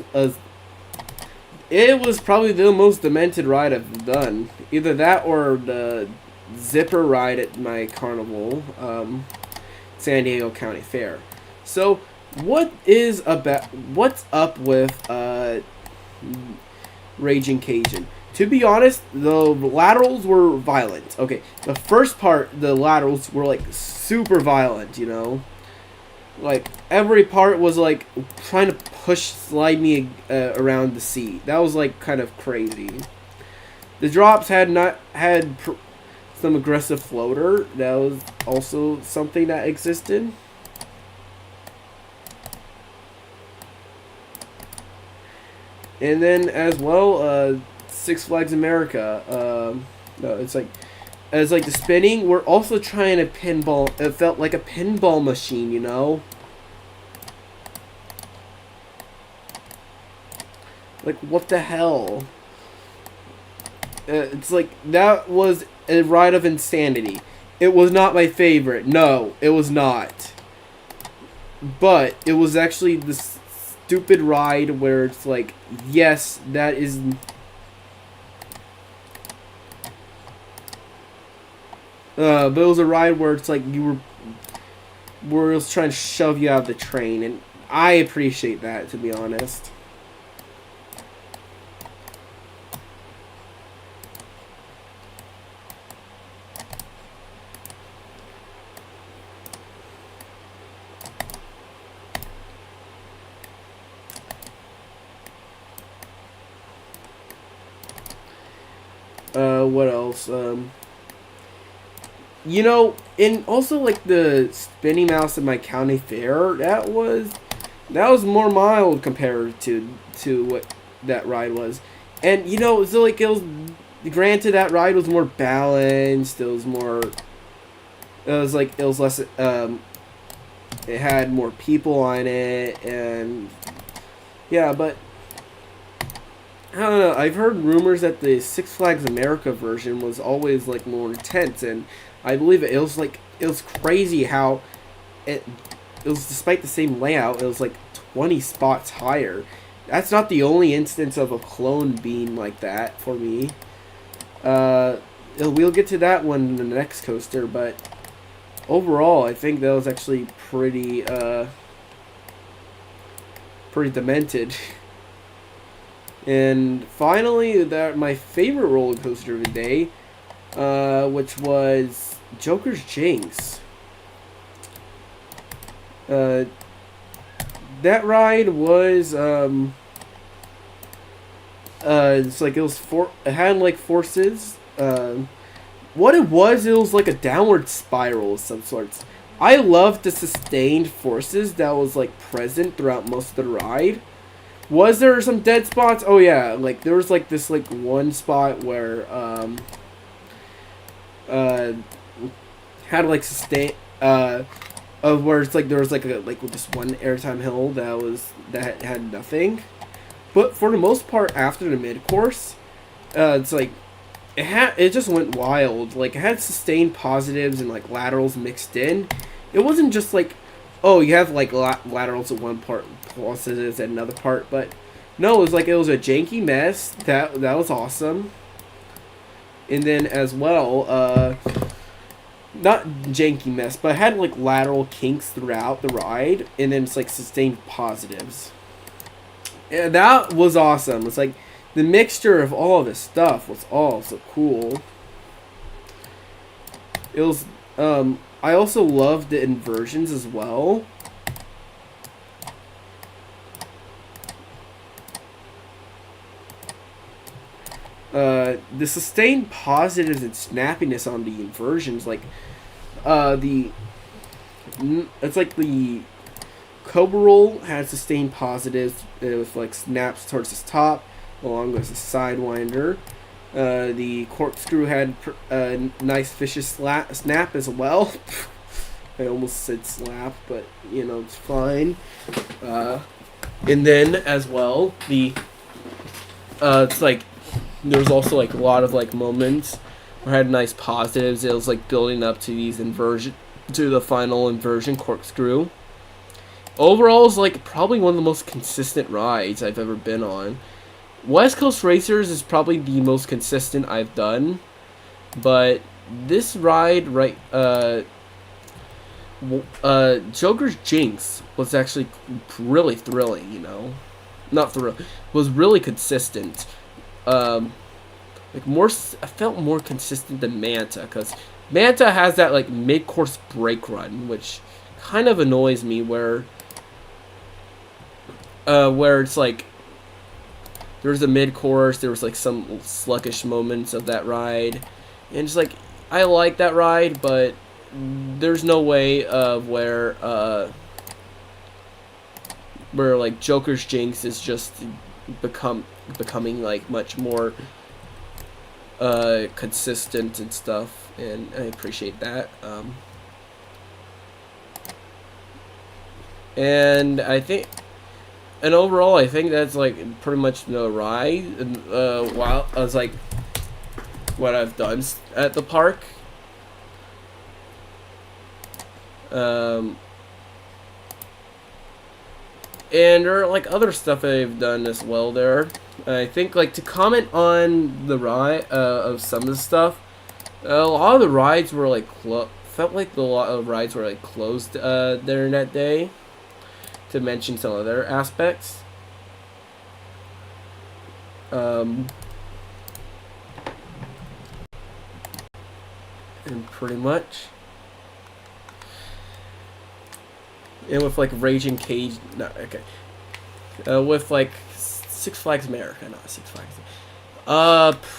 It was probably the most demented ride I've done. Either that or the zipper ride at my carnival, San Diego County Fair. So, what's up with Raging Cajun? To be honest, the laterals were violent. Okay, the first part, the laterals were like super violent, you know? Like, every part was like trying to slide me around the seat. That was like kind of crazy. The drops had some aggressive floater. That was also something that existed. And then as well, Six Flags America. It's like the spinning. We're also trying to pinball. It felt like a pinball machine, you know. Like, what the hell? It's like, that was a ride of insanity. It was not my favorite. No, it was not. But it was actually the stupid ride where it's like, yes, that is... but it was a ride where it's like where it was trying to shove you out of the train, and I appreciate that, to be honest. What else? You know, and also like the Spinning Mouse at my county fair, that was more mild compared to what that ride was. And you know, so like it was, granted that ride was more balanced, it was less it had more people on it, and yeah, but I don't know. I've heard rumors that the Six Flags America version was always like more intense, and I believe it. It was crazy how it was, despite the same layout, it was like 20 spots higher. That's not the only instance of a clone being like that for me. We'll get to that one in the next coaster, but overall, I think that was actually pretty demented. And finally, my favorite roller coaster of the day, which was Joker's Jinx. That ride was it's like it had like forces. What it was like a downward spiral of some sorts. I loved the sustained forces that was like present throughout most of the ride. Was there some dead spots? Oh yeah, like there was like this like one spot where had like sustain where it's like there was like this one airtime hill that had nothing. But for the most part, after the mid course, it's like it just went wild. Like it had sustained positives and like laterals mixed in. It wasn't just like, oh, you have like laterals at one part, positives at another part. But no, it was a janky mess. That was awesome. And then as well, not janky mess, but it had like lateral kinks throughout the ride, and then it's like sustained positives. Yeah, that was awesome. It's like the mixture of all of this stuff was all so cool. It was. I also loved the inversions as well. The sustained positives and snappiness on the inversions, like it's like the Cobra Roll had sustained positives with like snaps towards his top, along with the Sidewinder. The Corkscrew had a nice vicious snap as well. I almost said slap, but you know it's fine. And then as well, it's like there was also like a lot of like moments where I had nice positives. It was like building up to the final inversion Corkscrew. Overall, it's like probably one of the most consistent rides I've ever been on. West Coast Racers is probably the most consistent I've done, but this ride, Joker's Jinx was actually really thrilling. You know, not thrill, was really consistent. I felt more consistent than Manta, because Manta has that like mid-course brake run, which kind of annoys me, where it's like there's a mid-course, there was like some sluggish moments of that ride, and just like I like that ride, but there's no way of where like Joker's Jinx is just becoming like much more consistent and stuff, and I appreciate that. And I think, and overall, I think that's like pretty much the ride. And while I was like, what I've done at the park. And there are like other stuff I've done as well there. I think like to comment on the ride of some of the stuff. A lot of the rides were like felt like a lot of rides were like closed there that day. To mention some other aspects. And pretty much. And with like Raging Cage, no, okay. With like Six Flags America, not Six Flags.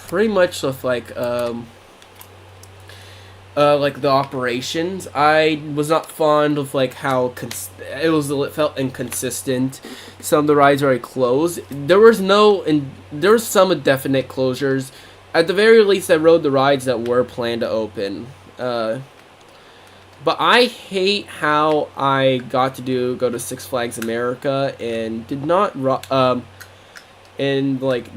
Pretty much with like the operations, I was not fond of like how it felt inconsistent. Some of the rides were closed. There was some definite closures. At the very least, I rode the rides that were planned to open. But I hate how I got to go to Six Flags America and did not and like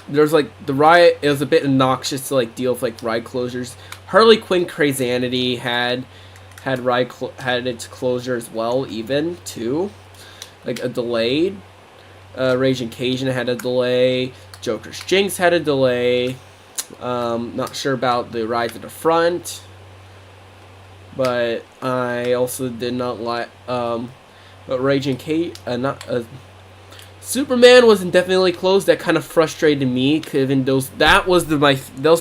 there's like the ride. It was a bit obnoxious to like deal with like ride closures. Harley Quinn Crazanity had its closure as well, even too, like a delayed. Raging Cajun had a delay. Joker's Jinx had a delay. Not sure about the ride to the front, but I also did not like. But Raging Cajun, Superman was indefinitely closed. That kind of frustrated me, given that was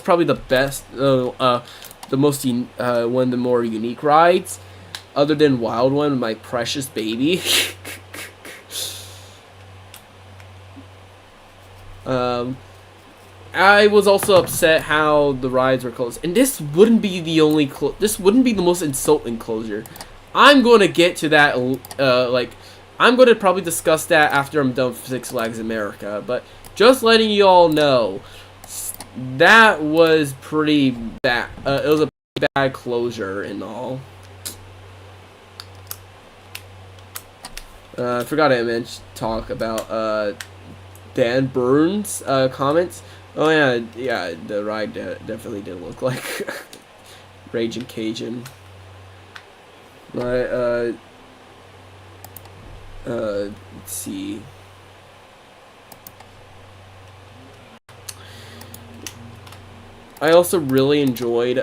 probably the best, the most one of the more unique rides, other than Wild One, my precious baby. I was also upset how the rides were closed, and this wouldn't be the only this wouldn't be the most insulting closure. I'm going to get to that, I'm going to probably discuss that after I'm done with Six Flags America, but just letting you all know, that was pretty bad. It was a pretty bad closure and all. I forgot I talk about Dan Burns' comments. Oh yeah, the ride definitely did look like Raging Cajun. But let's see. I also really enjoyed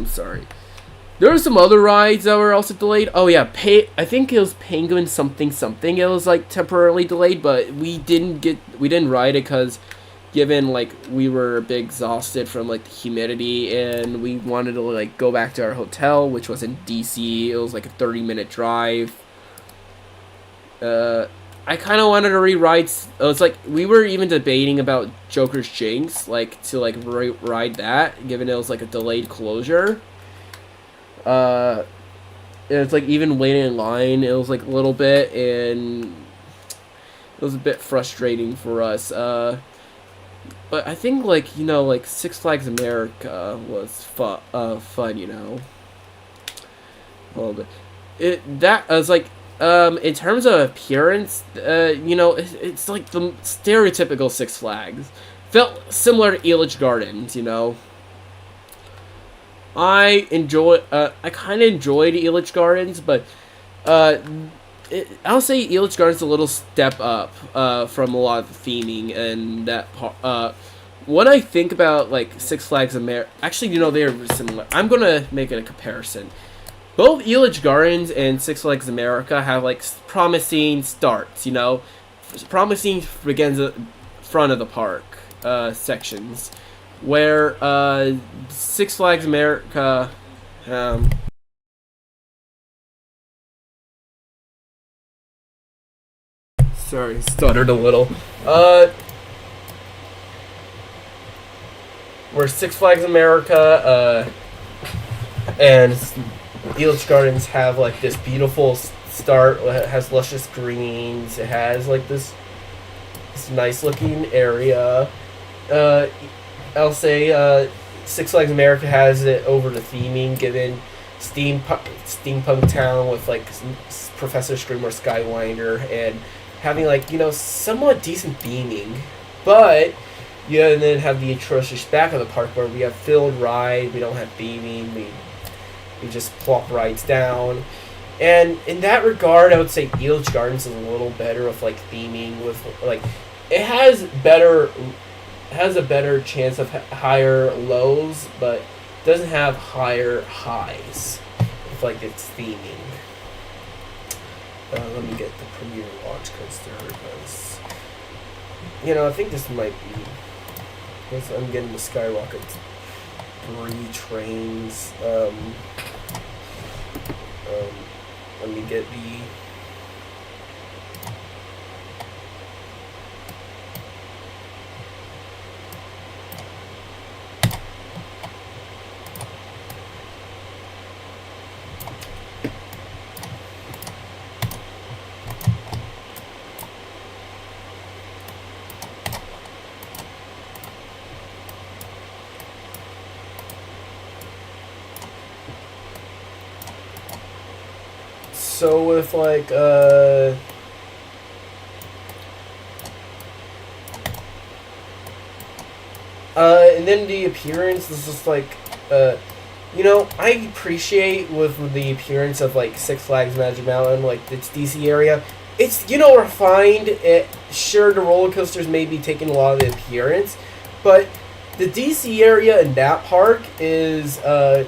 sorry. There were some other rides that were also delayed. Oh yeah, I think it was Penguin something. It was like temporarily delayed, but we didn't ride it because, given like we were a bit exhausted from like the humidity, and we wanted to like go back to our hotel, which was in DC. It was like a 30-minute drive. I kind of wanted to rewrite. It was like we were even debating about Joker's Jinx, like to like ride that, given it was like a delayed closure. It's like even waiting in line, it was like a little bit, and it was a bit frustrating for us. But I think like like Six Flags America was fun, a little bit. That was like in terms of appearance, it's like the stereotypical Six Flags. Felt similar to Elitch Gardens, I kind of enjoyed Elitch Gardens, but I'll say Elitch Gardens is a little step up from a lot of the theming and that part. When I think about like Six Flags America, actually, they're similar. I'm gonna make a comparison. Both Elitch Gardens and Six Flags America have like promising starts. Promising begins at front of the park sections. Where Six Flags America, sorry, stuttered a little. Where Six Flags America and Elitch Gardens have like this beautiful start. It has luscious greens. It has like this nice looking area. I'll say Six Flags America has it over the theming, given steampunk town with like Professor Screamer Skywinder and having like somewhat decent theming, but and then have the atrocious back of the park where we have filled ride, we don't have theming, we just plop rides down. And in that regard, I would say Elitch Gardens is a little better with like theming, with like it has a better chance of higher lows, but doesn't have higher highs with like its theming. Let me get the Premier Launch Coaster because I think this might be. I'm getting the Skyrocket 3 trains. Let me get the. So with like and then the appearance is just like You know, I appreciate with the appearance of like Six Flags Magic Mountain, like its DC area. It's, you know, refined. Sure, the roller coasters may be taking a lot of the appearance, but the DC area in that park is it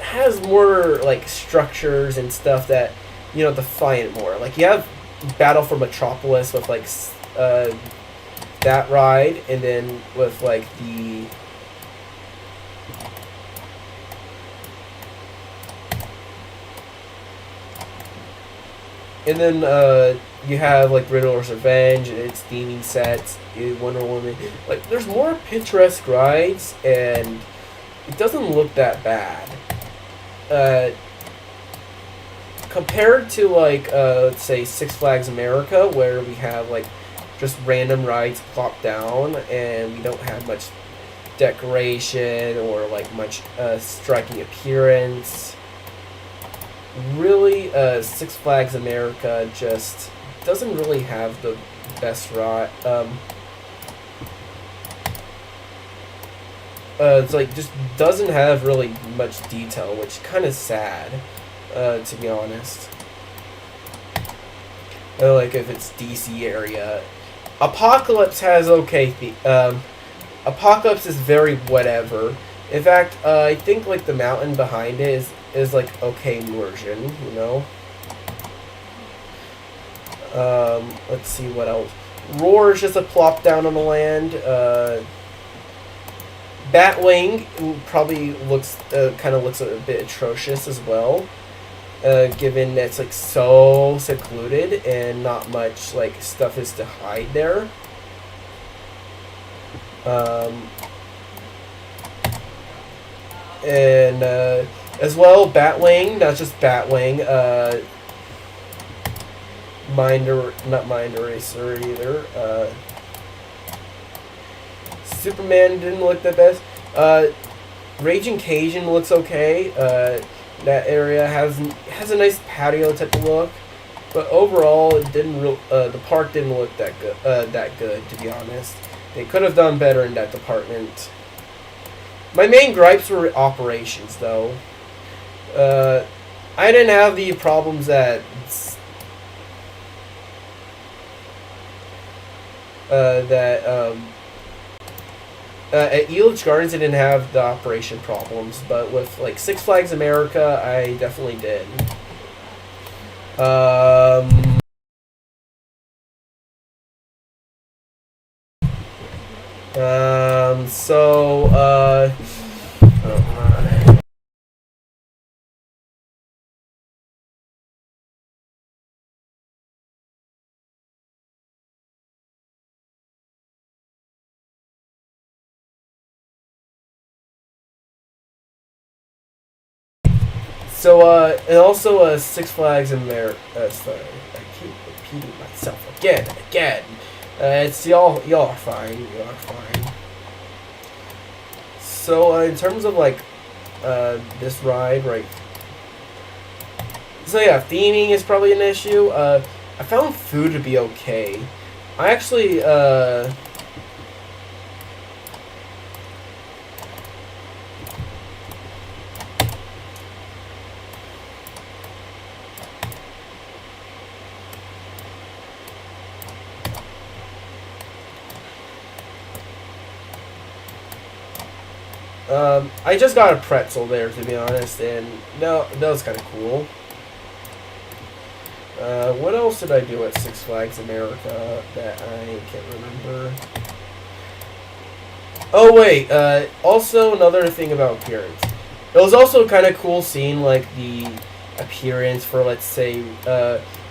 has more like structures and stuff that, you know, define it more. Like you have Battle for Metropolis with like that ride, and then with like the and then you have like Riddler's Revenge and its theming sets, Wonder Woman. Like there's more picturesque rides, and it doesn't look that bad. Compared to like let's say Six Flags America, where we have like just random rides plop down and we don't have much decoration or like much striking appearance. Really, Six Flags America just doesn't really have the best ride. It's like just doesn't have really much detail, which kind of sad, to be honest. Like if it's DC area, Apocalypse has okay. Apocalypse is very whatever. In fact, I think like the mountain behind it is like okay immersion, you know. Let's see what else. Roar is just a plop down on the land. Batwing probably looks kind of looks a bit atrocious as well, given that it's like so secluded and not much like stuff is to hide there. And as well, Batwing, not just Batwing, not Mind Eraser either. Superman didn't look the best. Raging Cajun looks okay. That area has a nice patio type of look, but overall, it didn't. The park didn't look that good, to be honest. They could have done better in that department. My main gripes were operations, though. I didn't have the problems at at Elitch Gardens, I didn't have the operation problems, but with like Six Flags America, I definitely did. And also Six Flags America. Sorry, I keep repeating myself again and again. It's y'all are fine. Y'all are fine. So in terms of like this ride, right? So yeah, theming is probably an issue. I found food to be okay. I actually I just got a pretzel there, to be honest, and no, that was kind of cool. What else did I do at Six Flags America that I can't remember? Oh wait, also another thing about appearance. It was also kind of cool seeing like the appearance for, let's say,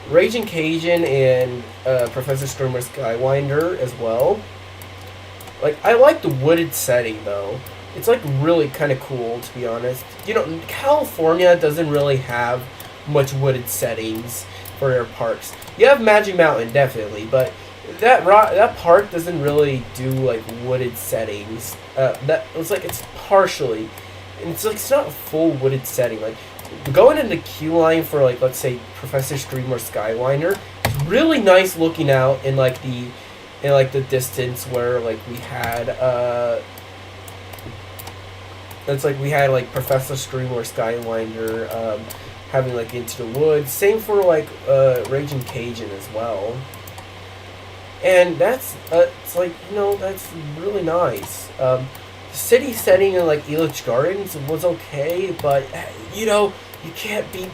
Raging Cajun and Professor Screamer Skywinder as well. Like, I like the wooded setting though. It's like really kind of cool, to be honest. You know, California doesn't really have much wooded settings for their parks. You have Magic Mountain, definitely, but that park doesn't really do like wooded settings. That it's like it's partially, and it's like it's not a full wooded setting. Like going into queue line for like, let's say, Professor Screamer Skywinder, it's really nice looking out in like the distance where like we had It's like we had like Professor Scream or Skywinder having like Into the Woods. Same for like Raging Cajun as well. And that's it's like, you know, that's really nice. The city setting in like Elitch Gardens was okay, but you know, you can't beat.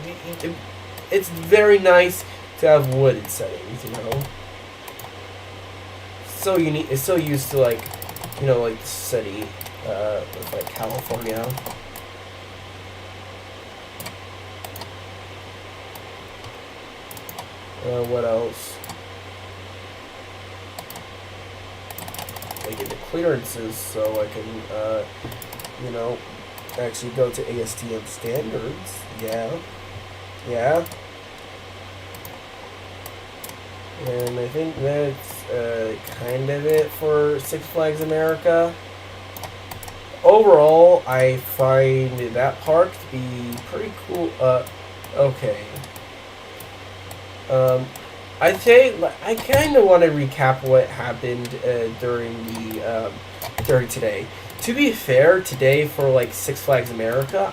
It's very nice to have wooded settings, you know. So unique. It's so used to like, you know, like the city with like California. What else? I get the clearances so I can, you know, actually go to ASTM standards. Yeah. Yeah. And I think that's kind of it for Six Flags America. Overall, I find that park to be pretty cool. Okay. I'd say I kind of want to recap what happened during today. To be fair, today for like Six Flags America,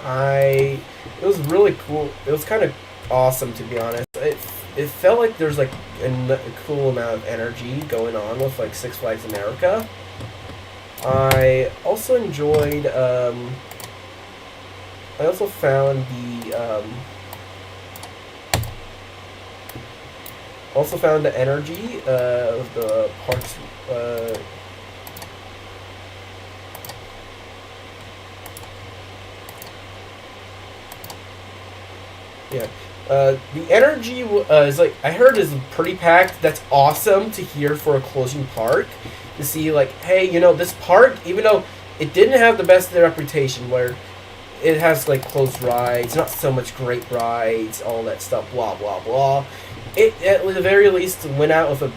it was really cool. It was kind of awesome, to be honest. It felt like there's like a cool amount of energy going on with like Six Flags America. I also enjoyed. I also found the energy of the parks. Yeah. The energy is like, I heard, is pretty packed. That's awesome to hear for a closing park. To see like, hey, you know, this park, even though it didn't have the best reputation, where it has like closed rides, not so much great rides, all that stuff, blah blah blah. It at the very least went out with a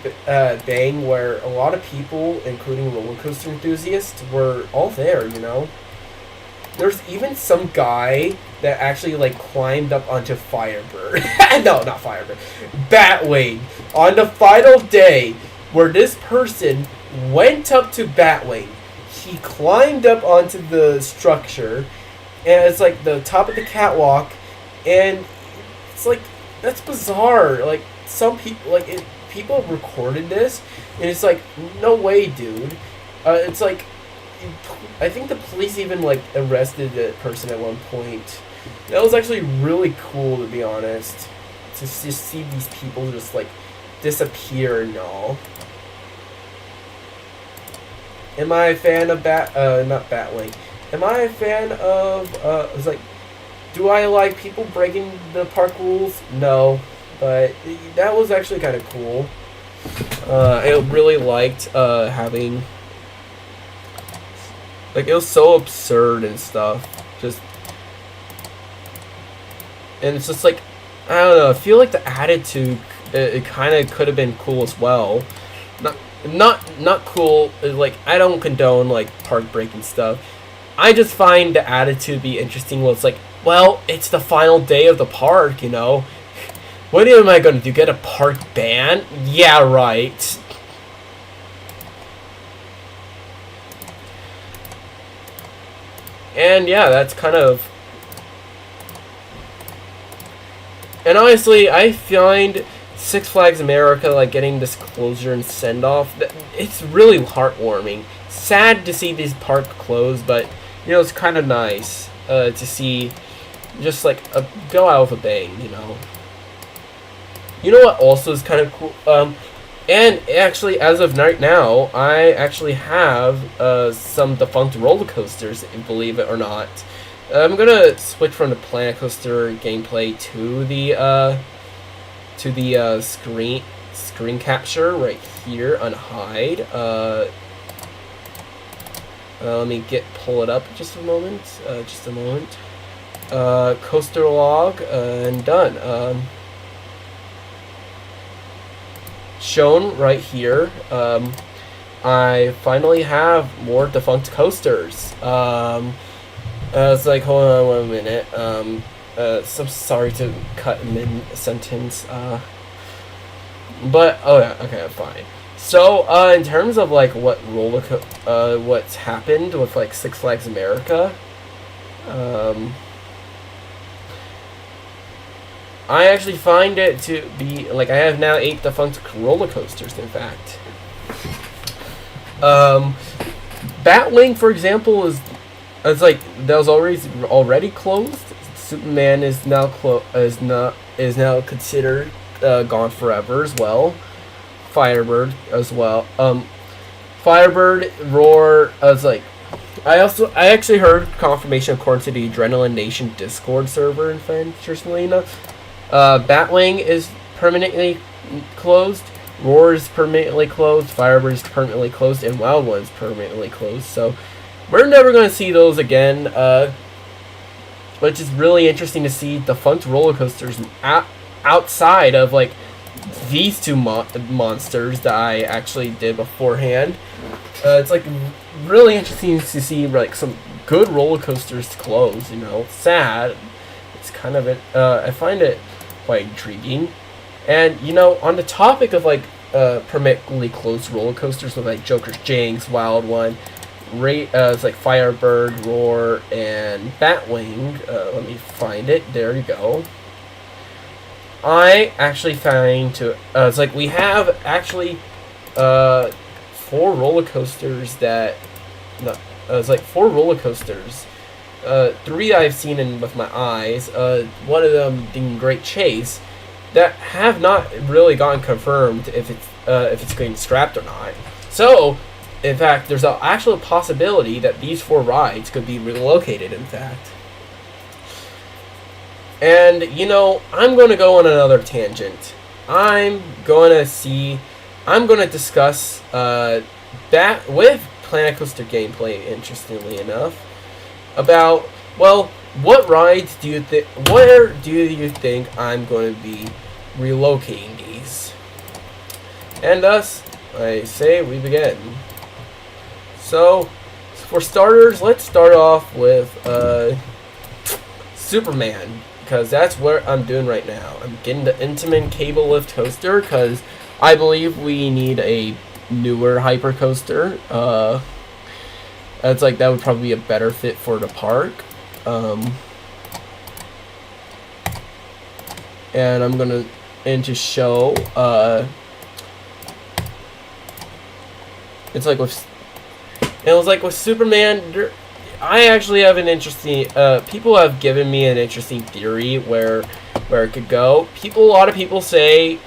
bang, where a lot of people, including roller coaster enthusiasts, were all there. You know, there's even some guy that actually like climbed up onto Firebird. No, not Firebird. Batwing on the final day, where this person went up to Batwing. He climbed up onto the structure, and it's like the top of the catwalk, and it's like, that's bizarre. Like, some people, like, people recorded this, and it's like, no way, dude. It's like, I think the police even like arrested the person at one point. That was actually really cool, to be honest, to just see these people just like disappear and all. Am I a fan of not Batwing? Am I a fan of, it's like, do I like people breaking the park rules? No, but that was actually kind of cool. I really liked, having, like, it was so absurd and stuff, just, and it's just like, I don't know, I feel like the attitude, it kind of could have been cool as well. Not cool, like, I don't condone, like, park breaking stuff. I just find the attitude be interesting. Well, it's like, well, it's the final day of the park, you know? What am I gonna do, get a park ban? Yeah, right. And yeah, that's kind of... And honestly, I find Six Flags America, like, getting this closure and send-off, it's really heartwarming. Sad to see this park close, but, you know, it's kind of nice to see just, like, go out with a bang, you know. You know what also is kind of cool? And actually, as of right now, I actually have some defunct roller coasters, believe it or not. I'm gonna switch from the Planet Coaster gameplay to the screen capture right here on hide. Let me pull it up just a moment. Coaster log and done. Shown right here. I finally have more defunct coasters. It's like, hold on 1 minute. So sorry to cut mid-sentence. But, oh yeah, okay, fine. So, in terms of, like, what's happened with, like, Six Flags America, I actually find it to be like I have now 8 defunct roller coasters. In fact, Batwing, for example, is like that was already closed. Superman is now considered gone forever as well. Firebird as well. Firebird, Roar. As like, I actually heard confirmation according to the Adrenaline Nation Discord server. Interestingly enough, Batwing is permanently closed. Roar is permanently closed. Firebird is permanently closed, and Wild One is permanently closed. So we're never going to see those again. Which is really interesting to see defunct roller coasters outside of like these two monsters that I actually did beforehand. It's like really interesting to see like some good roller coasters close. You know, sad. It's kind of it. I find it quite intriguing. And you know, on the topic of like permanently closed roller coasters with like Joker's Jinx, Wild One, it's like Firebird, Roar, and Batwing. Let me find it. There you go. I actually find it's like we have actually 4 roller coasters that it's like 4 roller coasters. 3 I've seen with my eyes. One of them being Great Chase that have not really gotten confirmed if it's getting scrapped or not. So, in fact, there's an actual possibility that these 4 rides could be relocated. In fact. And, you know, I'm going to go on another tangent. I'm going to discuss that with Planet Coaster gameplay, interestingly enough, about, well, what rides do you think, where do you think I'm going to be relocating these? And thus, I say we begin. So, for starters, let's start off with Superman. Because that's what I'm doing right now. I'm getting the Intamin Cable Lift Coaster because I believe we need a newer hyper coaster. It's like that would probably be a better fit for the park. And I'm gonna to show. It's like with. It was like with Superman. I actually have an interesting. People have given me an interesting theory where it could go. A lot of people say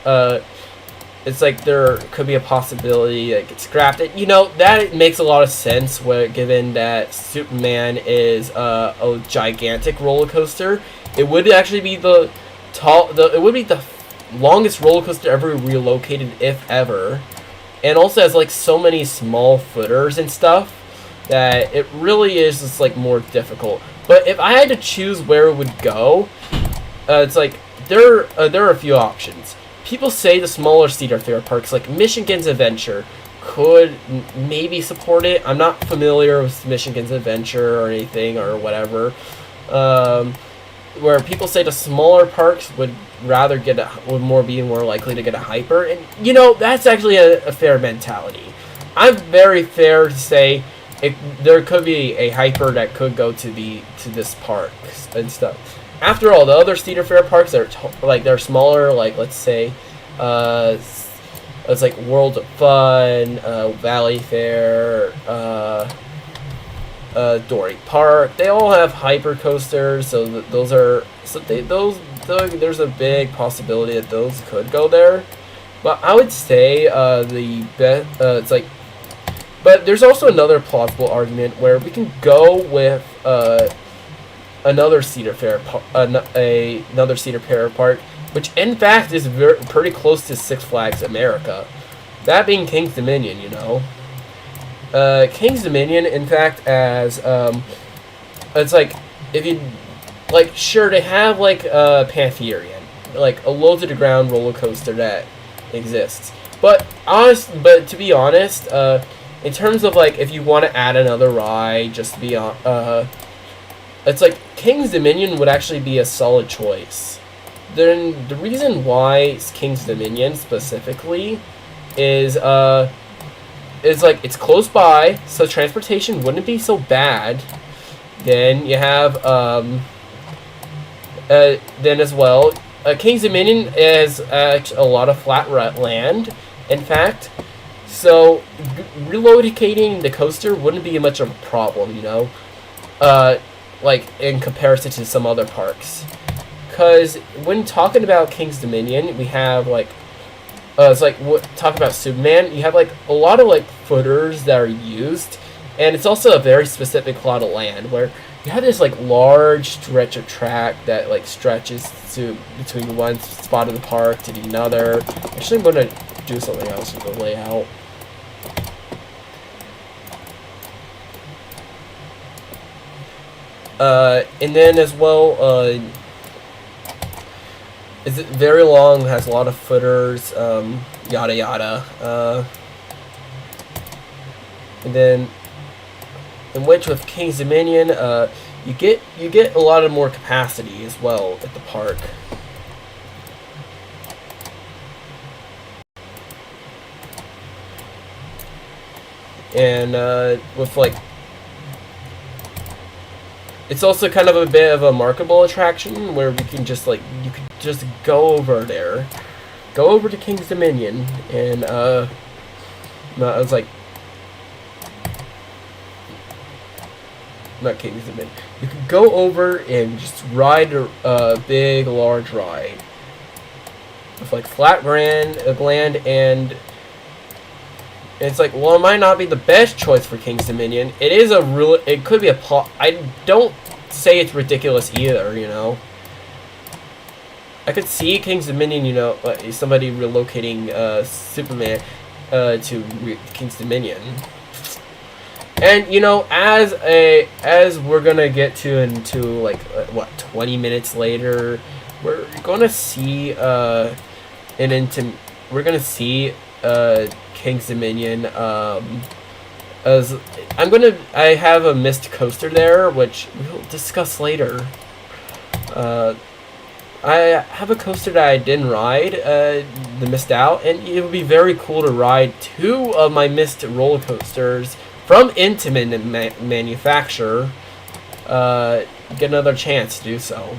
it's like there could be a possibility that it gets scrapped. You know, that makes a lot of sense given that Superman is a gigantic roller coaster. It would actually be it would be the longest roller coaster ever relocated, if ever, and also has like so many small footers and stuff that it really is just like more difficult. But if I had to choose where it would go, it's like there are a few options. People say the smaller Cedar Fair parks like Michigan's Adventure could maybe support it. I'm not familiar with Michigan's Adventure or anything or whatever. Where people say the smaller parks would rather be more likely to get a hyper, and you know that's actually a fair mentality. I'm very fair to say. There could be a hyper that could go to this park and stuff. After all, the other Cedar Fair parks are they're smaller. Like let's say, it's like World of Fun, Valley Fair, Dory Park. They all have hyper coasters, so there's a big possibility that those could go there. But I would say it's like. But there's also another plausible argument where we can go with another Cedar Fair park, which in fact is pretty close to Six Flags America. That being King's Dominion, you know. King's Dominion, in fact, as it's like if you like, sure they have like Pantherian, like a low to the ground roller coaster that exists. But to be honest, in terms of like if you want to add another ride, just to be it's like King's Dominion would actually be a solid choice. Then the reason why King's Dominion specifically is like it's close by, so transportation wouldn't be so bad. Then you have then as well, King's Dominion is a lot of flat land. In fact, so relocating the coaster wouldn't be much of a problem, you know, like in comparison to some other parks. Because when talking about King's Dominion, we have like, it's like talk about Superman. You have like a lot of like footers that are used, and it's also a very specific plot of land where you have this like large stretch of track that like stretches to between one spot of the park to the another. Actually, I'm gonna do something else with the layout. And then as well, is it very long, has a lot of footers, yada yada. And then, in which with King's Dominion, you get a lot of more capacity as well at the park. And with like, it's also kind of a bit of a marketable attraction where we can just like, you can just go over there, go over to King's Dominion, and I was like, not King's Dominion. You can go over and just ride a big, large ride with like flat land, and it's like, well, it might not be the best choice for King's Dominion. It is a real. It could be a plot. I don't say it's ridiculous either. You know, I could see King's Dominion. You know, somebody relocating Superman to King's Dominion. And you know, as we're gonna get to into like what 20 minutes later, we're gonna see we're gonna see King's Dominion. As I have a missed coaster there, which we'll discuss later. I have a coaster that I didn't ride, the missed out, and it would be very cool to ride 2 of my missed roller coasters from Intamin manufacturer. Get another chance to do so.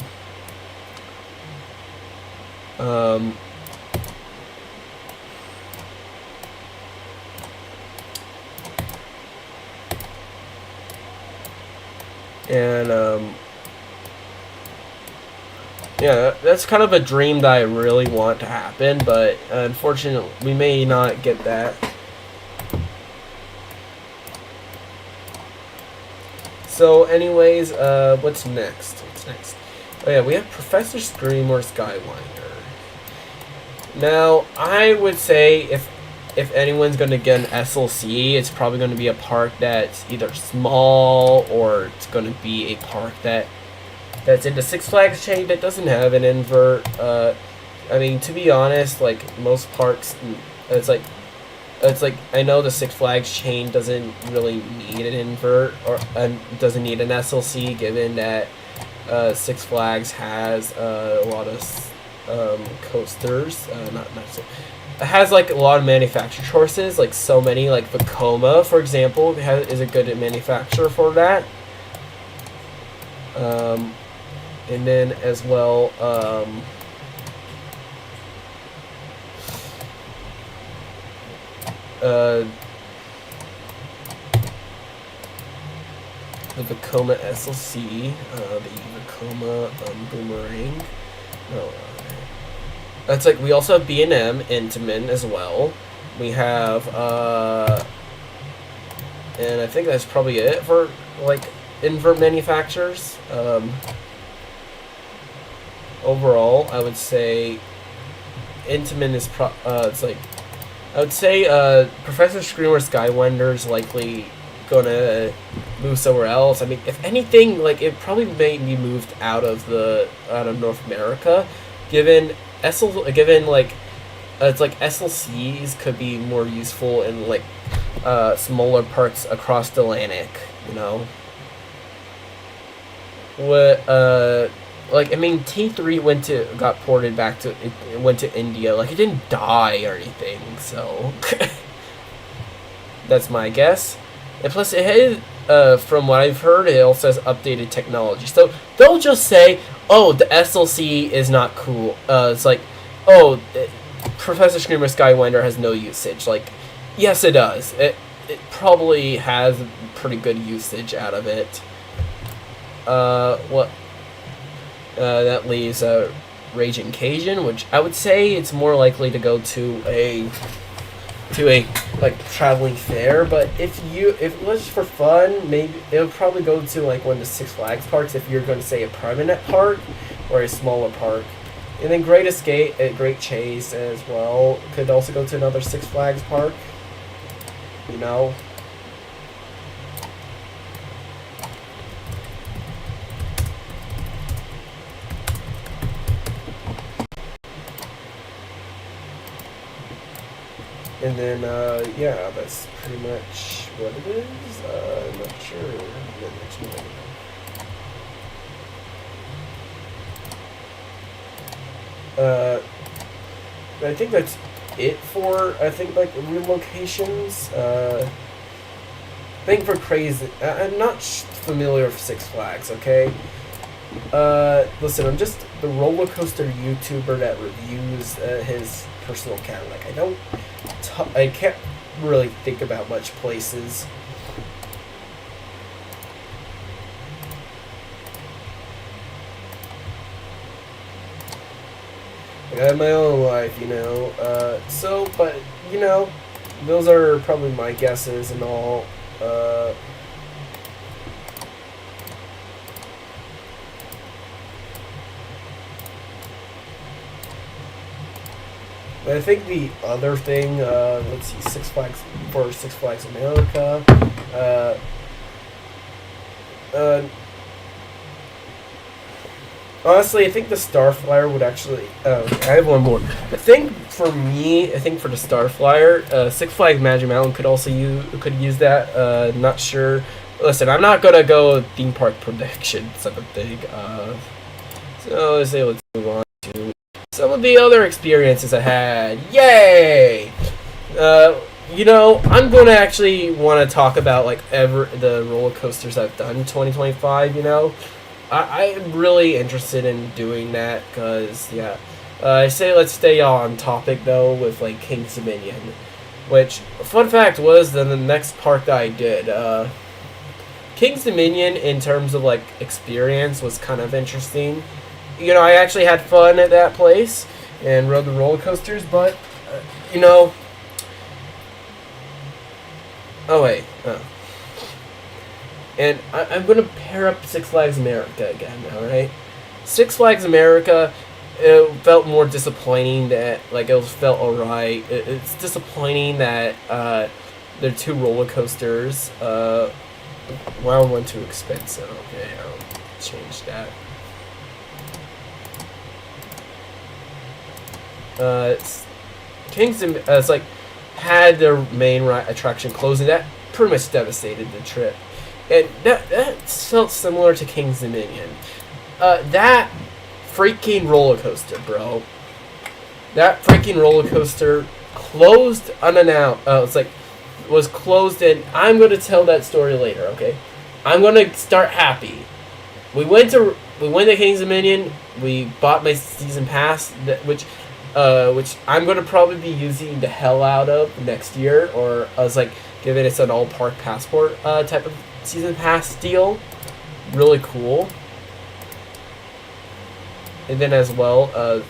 And yeah, that's kind of a dream that I really want to happen, but unfortunately we may not get that. So anyways, what's next? Oh yeah, we have Professor Scream or Skywinder. Now, I would say if anyone's going to get an SLC, it's probably going to be a park that's either small, or it's going to be a park that's in the Six Flags chain that doesn't have an invert. I mean, to be honest, like most parks, it's like I know the Six Flags chain doesn't really need an invert, or doesn't need an SLC, given that Six Flags has a lot of coasters. It has like a lot of manufacturer choices, like so many, like Vekoma, for example, is a good manufacturer for that. And then as well, the Vekoma SLC, the Vekoma Boomerang. No, that's like, we also have B&M Intamin as well. We have and I think that's probably it for like invert manufacturers. Overall, I would say Intamin is it's like, I would say Professor Screamer Skywinder is likely gonna move somewhere else. I mean, if anything, like it probably may be moved out of North America, given like it's like SLCs could be more useful in like smaller parts across the Atlantic, you know. What like, I mean, T3 got ported back to, it went to India. Like, it didn't die or anything, so that's my guess. And plus, from what I've heard, it also has updated technology. So they'll just say, "Oh, the SLC is not cool." It's like, "Oh, Professor Screamer Skywinder has no usage." Like, yes, it does. It probably has pretty good usage out of it. What? That leaves Raging Cajun, which I would say it's more likely to go to a like traveling fair. But if it was for fun, maybe it would probably go to like one of the Six Flags parks if you're going to say a permanent park or a smaller park. And then Great Escape, Great Chase as well could also go to another Six Flags park. You know. And then, yeah, that's pretty much what it is. I'm not sure the next one. I think that's it for, I think, like, relocations. I think for crazy, I'm not familiar with Six Flags, okay? Listen, I'm just the roller coaster YouTuber that reviews his personal account. Like, I can't really think about much places. Like, I have my own life, you know. But, you know, those are probably my guesses and all. But I think the other thing, let's see, Six Flags America. Honestly, I think the Starflyer would actually. I have one more. I think for me, I think for the Starflyer, Six Flags Magic Mountain could also use that. Not sure. Listen, I'm not gonna go theme park predictions type of thing. So let's move on to some of the other experiences I had. Yay! You know, I'm going to actually want to talk about like the roller coasters I've done in 2025. You know, I'm really interested in doing that because yeah. I say let's stay on topic though with like King's Dominion, which fun fact was then the next park that I did. King's Dominion in terms of like experience was kind of interesting. You know, I actually had fun at that place and rode the roller coasters, but, you know... Oh, wait. Oh. And I'm going to pair up Six Flags America again, alright? Six Flags America, it felt more disappointing that, like, it felt alright. It's disappointing that there are two roller coasters. Wow, one too expensive. Okay, I'll change that. It's like had their main attraction closing. That pretty much devastated the trip, and that felt similar to King's Dominion. That freaking roller coaster, bro. That freaking roller coaster closed unannounced. Was closed, and I'm gonna tell that story later. Okay, I'm gonna start happy. We went to King's Dominion. We bought my season pass, which I'm going to probably be using the hell out of next year, or I was like, giving it an all-park passport type of season pass deal. Really cool. And then as well,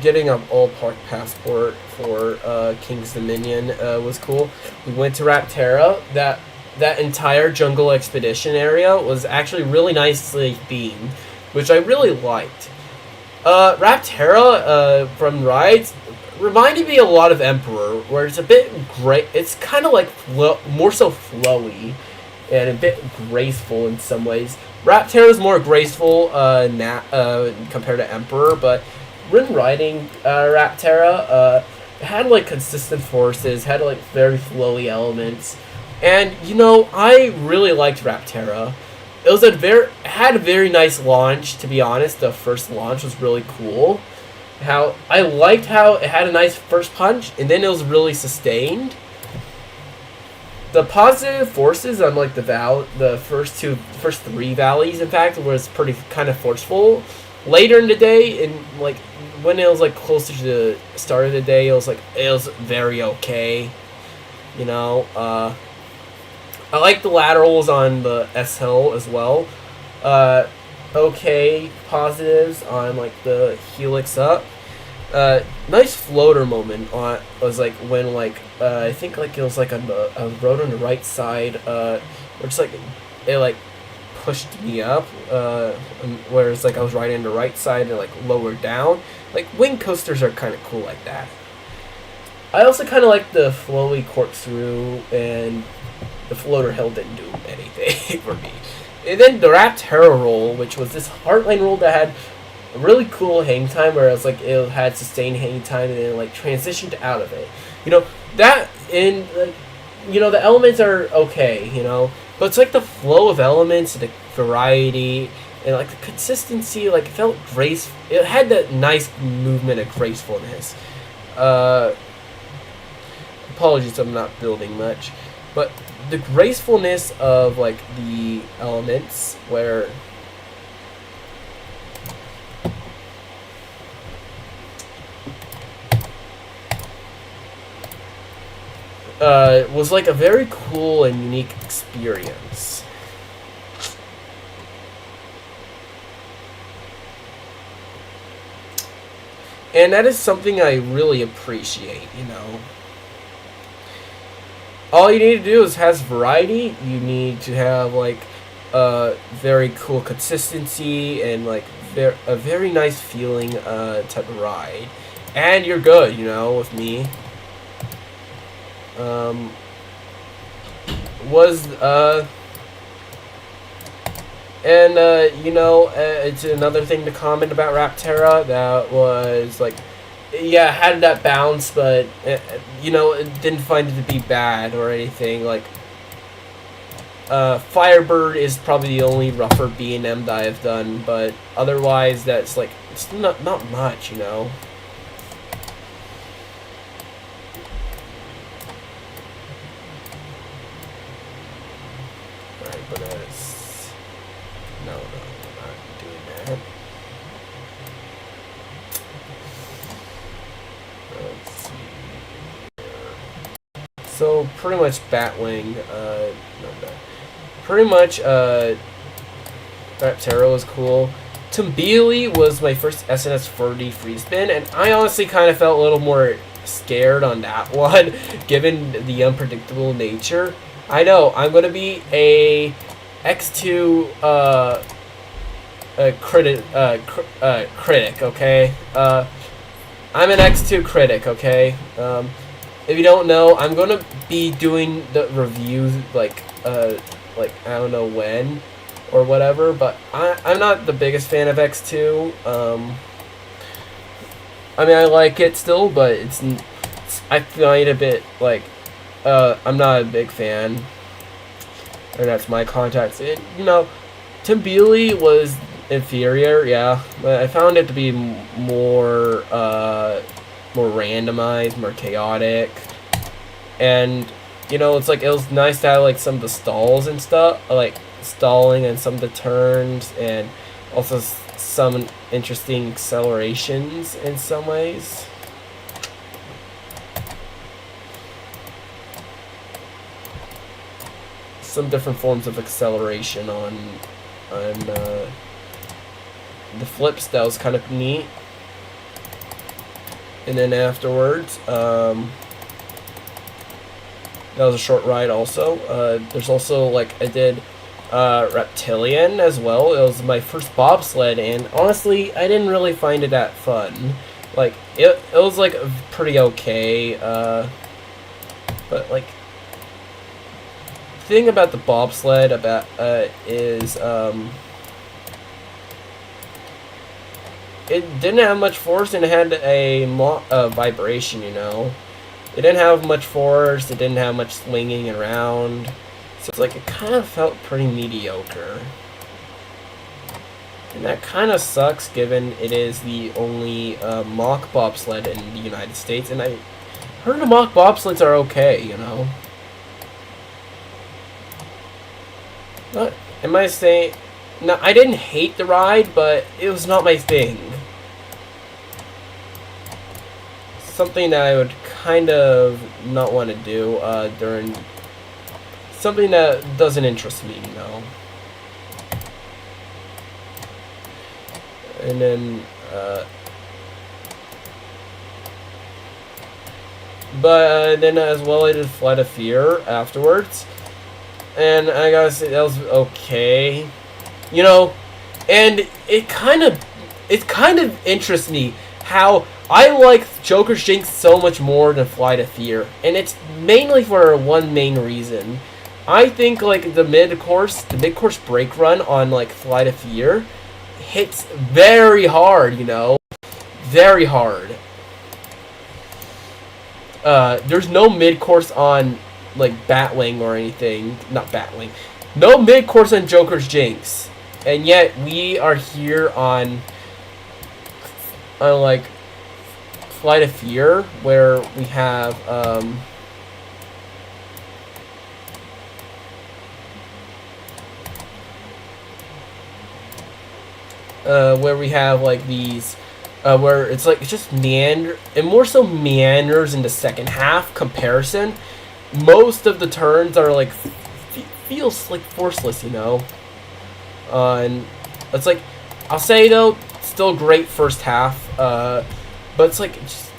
getting an all-park passport for King's Dominion was cool. We went to Rapterra. That entire jungle expedition area was actually really nicely themed, which I really liked. Rapterra from rides reminded me a lot of Emperor, where it's a bit great. It's kind of like more so flowy and a bit graceful in some ways. Rapterra is more graceful compared to Emperor, but when riding Rapterra, it had like consistent forces, had like very flowy elements. And you know, I really liked Rapterra. It was had a very nice launch. To be honest, the first launch was really cool. How I liked how it had a nice first punch, and then it was really sustained. The positive forces on like the first three valleys, in fact, was pretty kind of forceful. Later in the day, and like when it was like closer to the start of the day, it was very okay. You know, I like the laterals on the S hill as well. Okay, positives on like the helix up. Nice floater moment on was like when like I think like it was like on the road on the right side, where it's like it like pushed me up, whereas like I was riding on the right side and like lower down. Like wing coasters are kind of cool like that. I also kind of like the flowy corkscrew, and the floater hill didn't do anything for me. And then the Rapterra roll, which was this Heartline roll that had a really cool hang time, where it's like it had sustained hang time and then like transitioned out of it. You know that in like, you know, the elements are okay, you know, but it's like the flow of elements, the variety, and like the consistency. Like it felt graceful. It had that nice movement of gracefulness. Apologies, I'm not building much, but the gracefulness of like the elements where was like a very cool and unique experience. And that is something I really appreciate, you know. All you need to do is has variety. You need to have like very cool consistency and like a very nice feeling type of ride, and you're good, you know, with me. You know, it's another thing to comment about Rapterra that was like, yeah, it had that bounce, but you know, it didn't find it to be bad or anything. Like, Firebird is probably the only rougher B&M that I've done, but otherwise, that's like it's not much, you know. Alright, but no, we're not doing that. Let's see. So pretty much Batwing, pretty much Rapterra was cool. Tumbili was my first SNS 40 free spin, and I honestly kind of felt a little more scared on that one, given the unpredictable nature. I know I'm gonna be a X2 critic, okay? I'm an X2 critic, okay? If you don't know, I'm gonna be doing the reviews like I don't know when or whatever, but I'm not the biggest fan of X2. I mean, I like it still, but I find it a bit like I'm not a big fan, and that's my context. You know, Tumbili was inferior, yeah, but I found it to be more randomized, more chaotic, and you know, it's like it was nice to have like some of the stalls and stuff, like stalling and some of the turns, and also some interesting accelerations in some ways. Some different forms of acceleration on the flips, that was kind of neat. And then afterwards, that was a short ride also. There's also, like, I did Retelling as well. It was my first bobsled, and honestly, I didn't really find it that fun. Like, it was, like, pretty okay, but, like, the thing about the bobsled is, it didn't have much force, and it had a vibration, you know. It didn't have much force. It didn't have much swinging around. So it's like it kind of felt pretty mediocre. And that kind of sucks, given it is the only mock bobsled in the United States. And I heard the mock bobsleds are okay, you know. What am I saying? No, I didn't hate the ride, but it was not my thing. Something that I would kind of not want to do during something that doesn't interest me, you know. And then, but then as well, I did Flight of Fear afterwards, and I gotta say that was okay, you know. And it kind of interests me how I like Joker's Jinx so much more than Flight of Fear, and it's mainly for one main reason. I think like the mid course break run on like Flight of Fear hits very hard, you know, very hard. There's no mid course on like Batwing or anything, not Batwing. No mid course on Joker's Jinx, and yet we are here on like Flight of Fear, where we have like these where it's like it's just meander, and more so meanders in the second half comparison. Most of the turns are like feels like forceless, you know. And it's like, I'll say though, still great first half, but it's like it's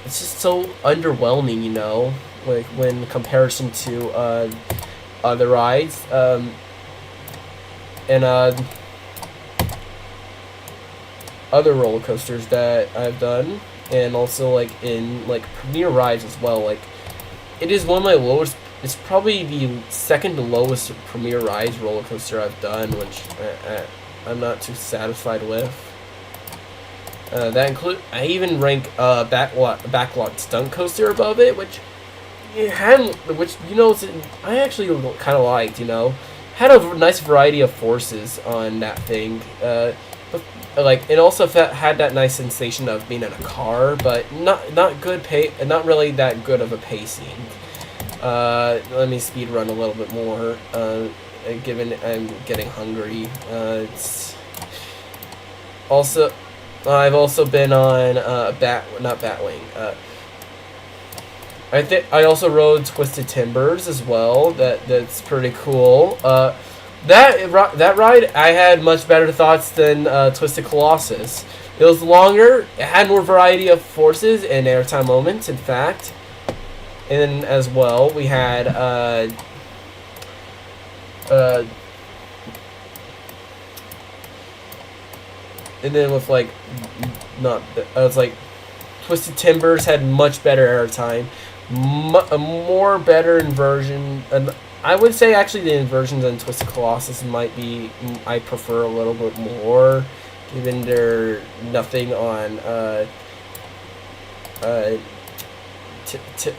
just so underwhelming, you know, like when in comparison to other rides, and other roller coasters that I've done, and also like in like Premier rides as well. Like it is one of my lowest. It's probably the second to lowest Premier rides roller coaster I've done, which I'm not too satisfied with. That include I even rank backlot stunt coaster above it, which you know I actually kind of liked. You know, had a nice variety of forces on that thing. But like it also had that nice sensation of being in a car, but not really that good of a pacing. Let me speed run a little bit more. Given I'm getting hungry. It's also I've also been on not Batwing. I also rode Twisted Timbers as well. That's pretty cool. That ride I had much better thoughts than Twisted Colossus. It was longer. It had more variety of forces and airtime moments. In fact, and then as well we had and then with like it's like Twisted Timbers had much better airtime, a more better inversion, and I would say actually the inversions on Twisted Colossus might be I prefer a little bit more, given they're nothing on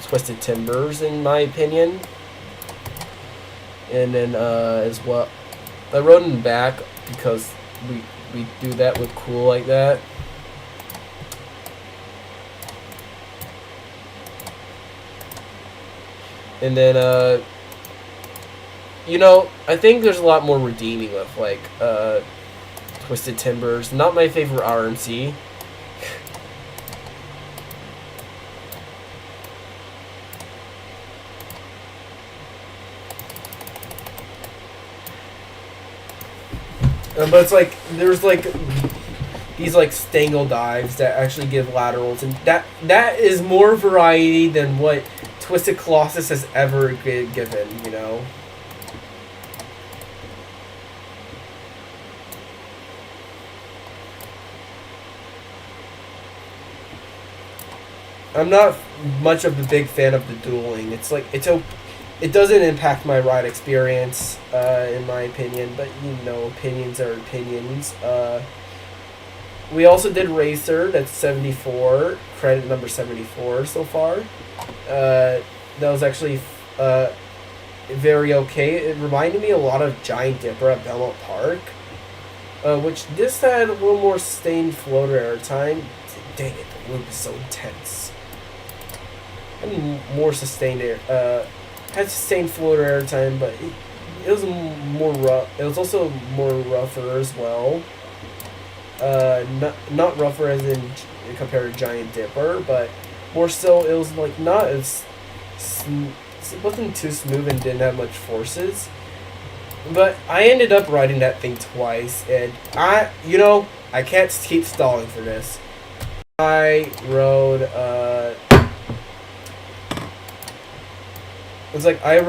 Twisted Timbers in my opinion. And then as well, I rode in the back because we do that with cool like that. And then you know, I think there's a lot more redeeming with like Twisted Timbers. Not my favorite RMC. But it's like there's like these like stangle dives that actually give laterals, and that is more variety than what Twisted Colossus has ever given, you know. I'm not much of a big fan of the dueling. It's like it doesn't impact my ride experience, in my opinion. But you know, opinions are opinions. We also did Racer, that's 74, credit number 74 so far. That was actually very okay. It reminded me a lot of Giant Dipper at Belmont Park, which this had a little more sustained floater airtime. Dang it, the loop is so intense. And more sustained had sustained floater airtime, but it was more rough. It was also more rougher as well. Not rougher as in compared to Giant Dipper, but more so it was like not as it wasn't too smooth and didn't have much forces. But I ended up riding that thing twice, and I can't keep stalling for this. I rode it was like I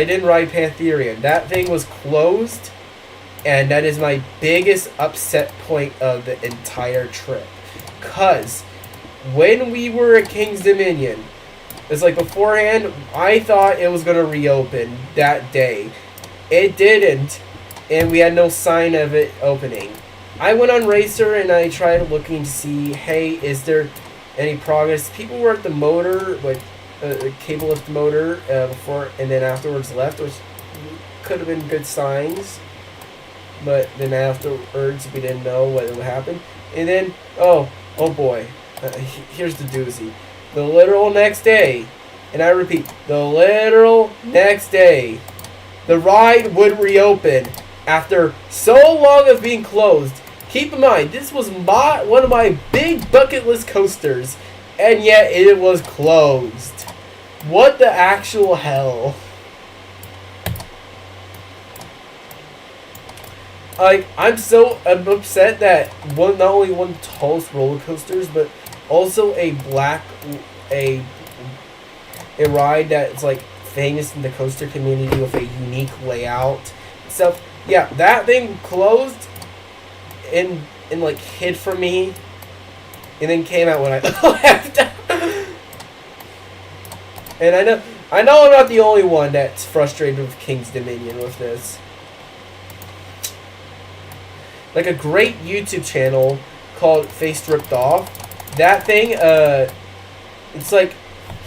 didn't ride Pantherian. That thing was closed, and that is my biggest upset point of the entire trip. 'Cause when we were at King's Dominion, it's like beforehand, I thought it was gonna reopen that day. It didn't, and we had no sign of it opening. I went on Racer and I tried looking to see, hey, is there any progress? People were at the motor, like cable lift motor, before and then afterwards left, which could have been good signs. But then afterwards, we didn't know what would happen. And then, oh boy, here's the doozy. The literal next day, and I repeat, the literal next day, the ride would reopen after so long of being closed. Keep in mind, this was one of my big bucket list coasters, and yet it was closed. What the actual hell? Like, I'm upset that not only one of the tallest roller coasters, but also a ride that's like famous in the coaster community with a unique layout stuff. Yeah, that thing closed and like hid from me, and then came out when I left. And I know I'm not the only one that's frustrated with King's Dominion with this. Like a great YouTube channel called Face Ripped Off. That thing, it's like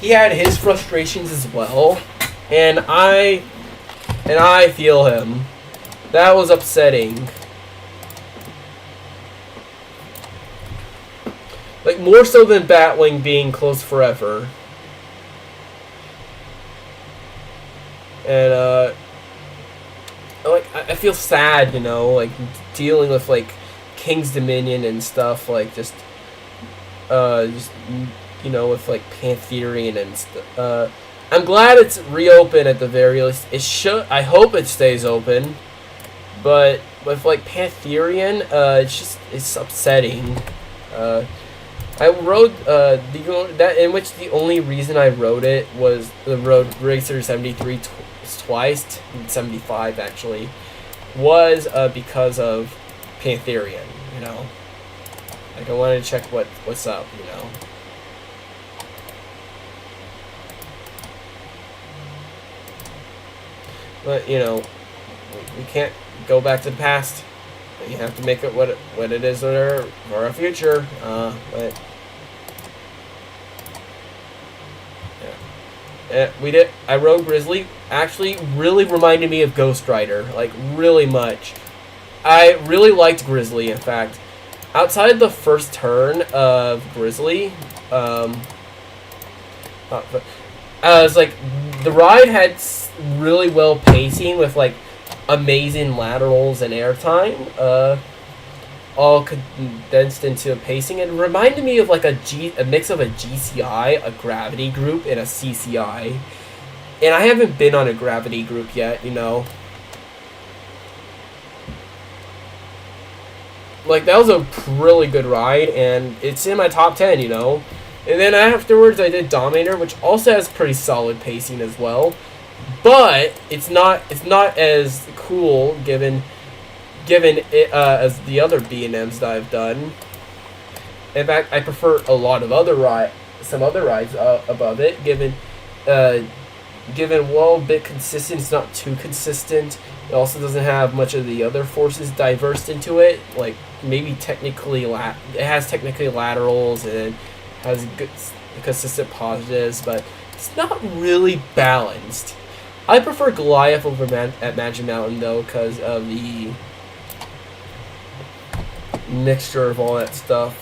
he had his frustrations as well, and I feel him. That was upsetting. Like more so than Batwing being closed forever. And like I feel sad, like dealing with like King's Dominion and stuff, like just with like Pantherian and stuff. I'm glad it's reopened at the very least. I hope it stays open, but with like Pantherian, it's upsetting. I rode that in which the only reason I rode it was the road Racer 73 twice, 75 actually, was because of Pantherian. Like I wanted to check what's up. But we can't go back to the past. You have to make it what it is for our future. But yeah, I rode Grizzly. Actually, really reminded me of Ghost Rider, like really much. I really liked Grizzly. In fact, outside the first turn of Grizzly, it's like the ride had really well pacing with like amazing laterals and airtime, all condensed into a pacing. It reminded me of like a mix of a GCI, a gravity group, and a CCI. And I haven't been on a gravity group yet, Like, that was a really good ride, and it's in my top 10, And then afterwards I did Dominator, which also has pretty solid pacing as well. But it's not as cool given it as the other B&Ms that I've done. In fact, I prefer a lot of some other rides above it, given well, a bit consistent. It's not too consistent. It also doesn't have much of the other forces diversed into it. Like maybe technically, it has technically laterals and has good, consistent positives, but it's not really balanced. I prefer Goliath over at Magic Mountain though, because of the mixture of all that stuff.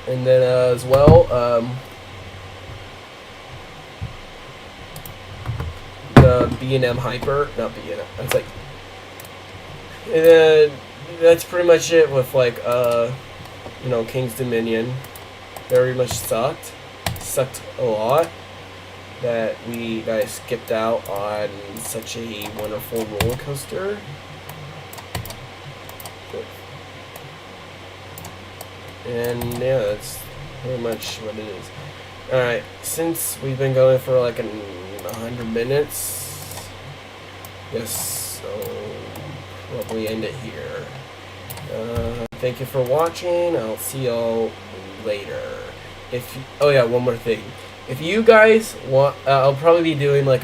And then as well, the B&M Hyper, not B&M, that's like, and that's pretty much it with like, you know, King's Dominion. Very much sucked a lot that I skipped out on such a wonderful roller coaster. And yeah, that's pretty much what it is. Alright, since we've been going for like 100 minutes, yes, so probably end it here. Thank you for watching. I'll see y'all later. Oh yeah, one more thing. If you guys want, I'll probably be doing like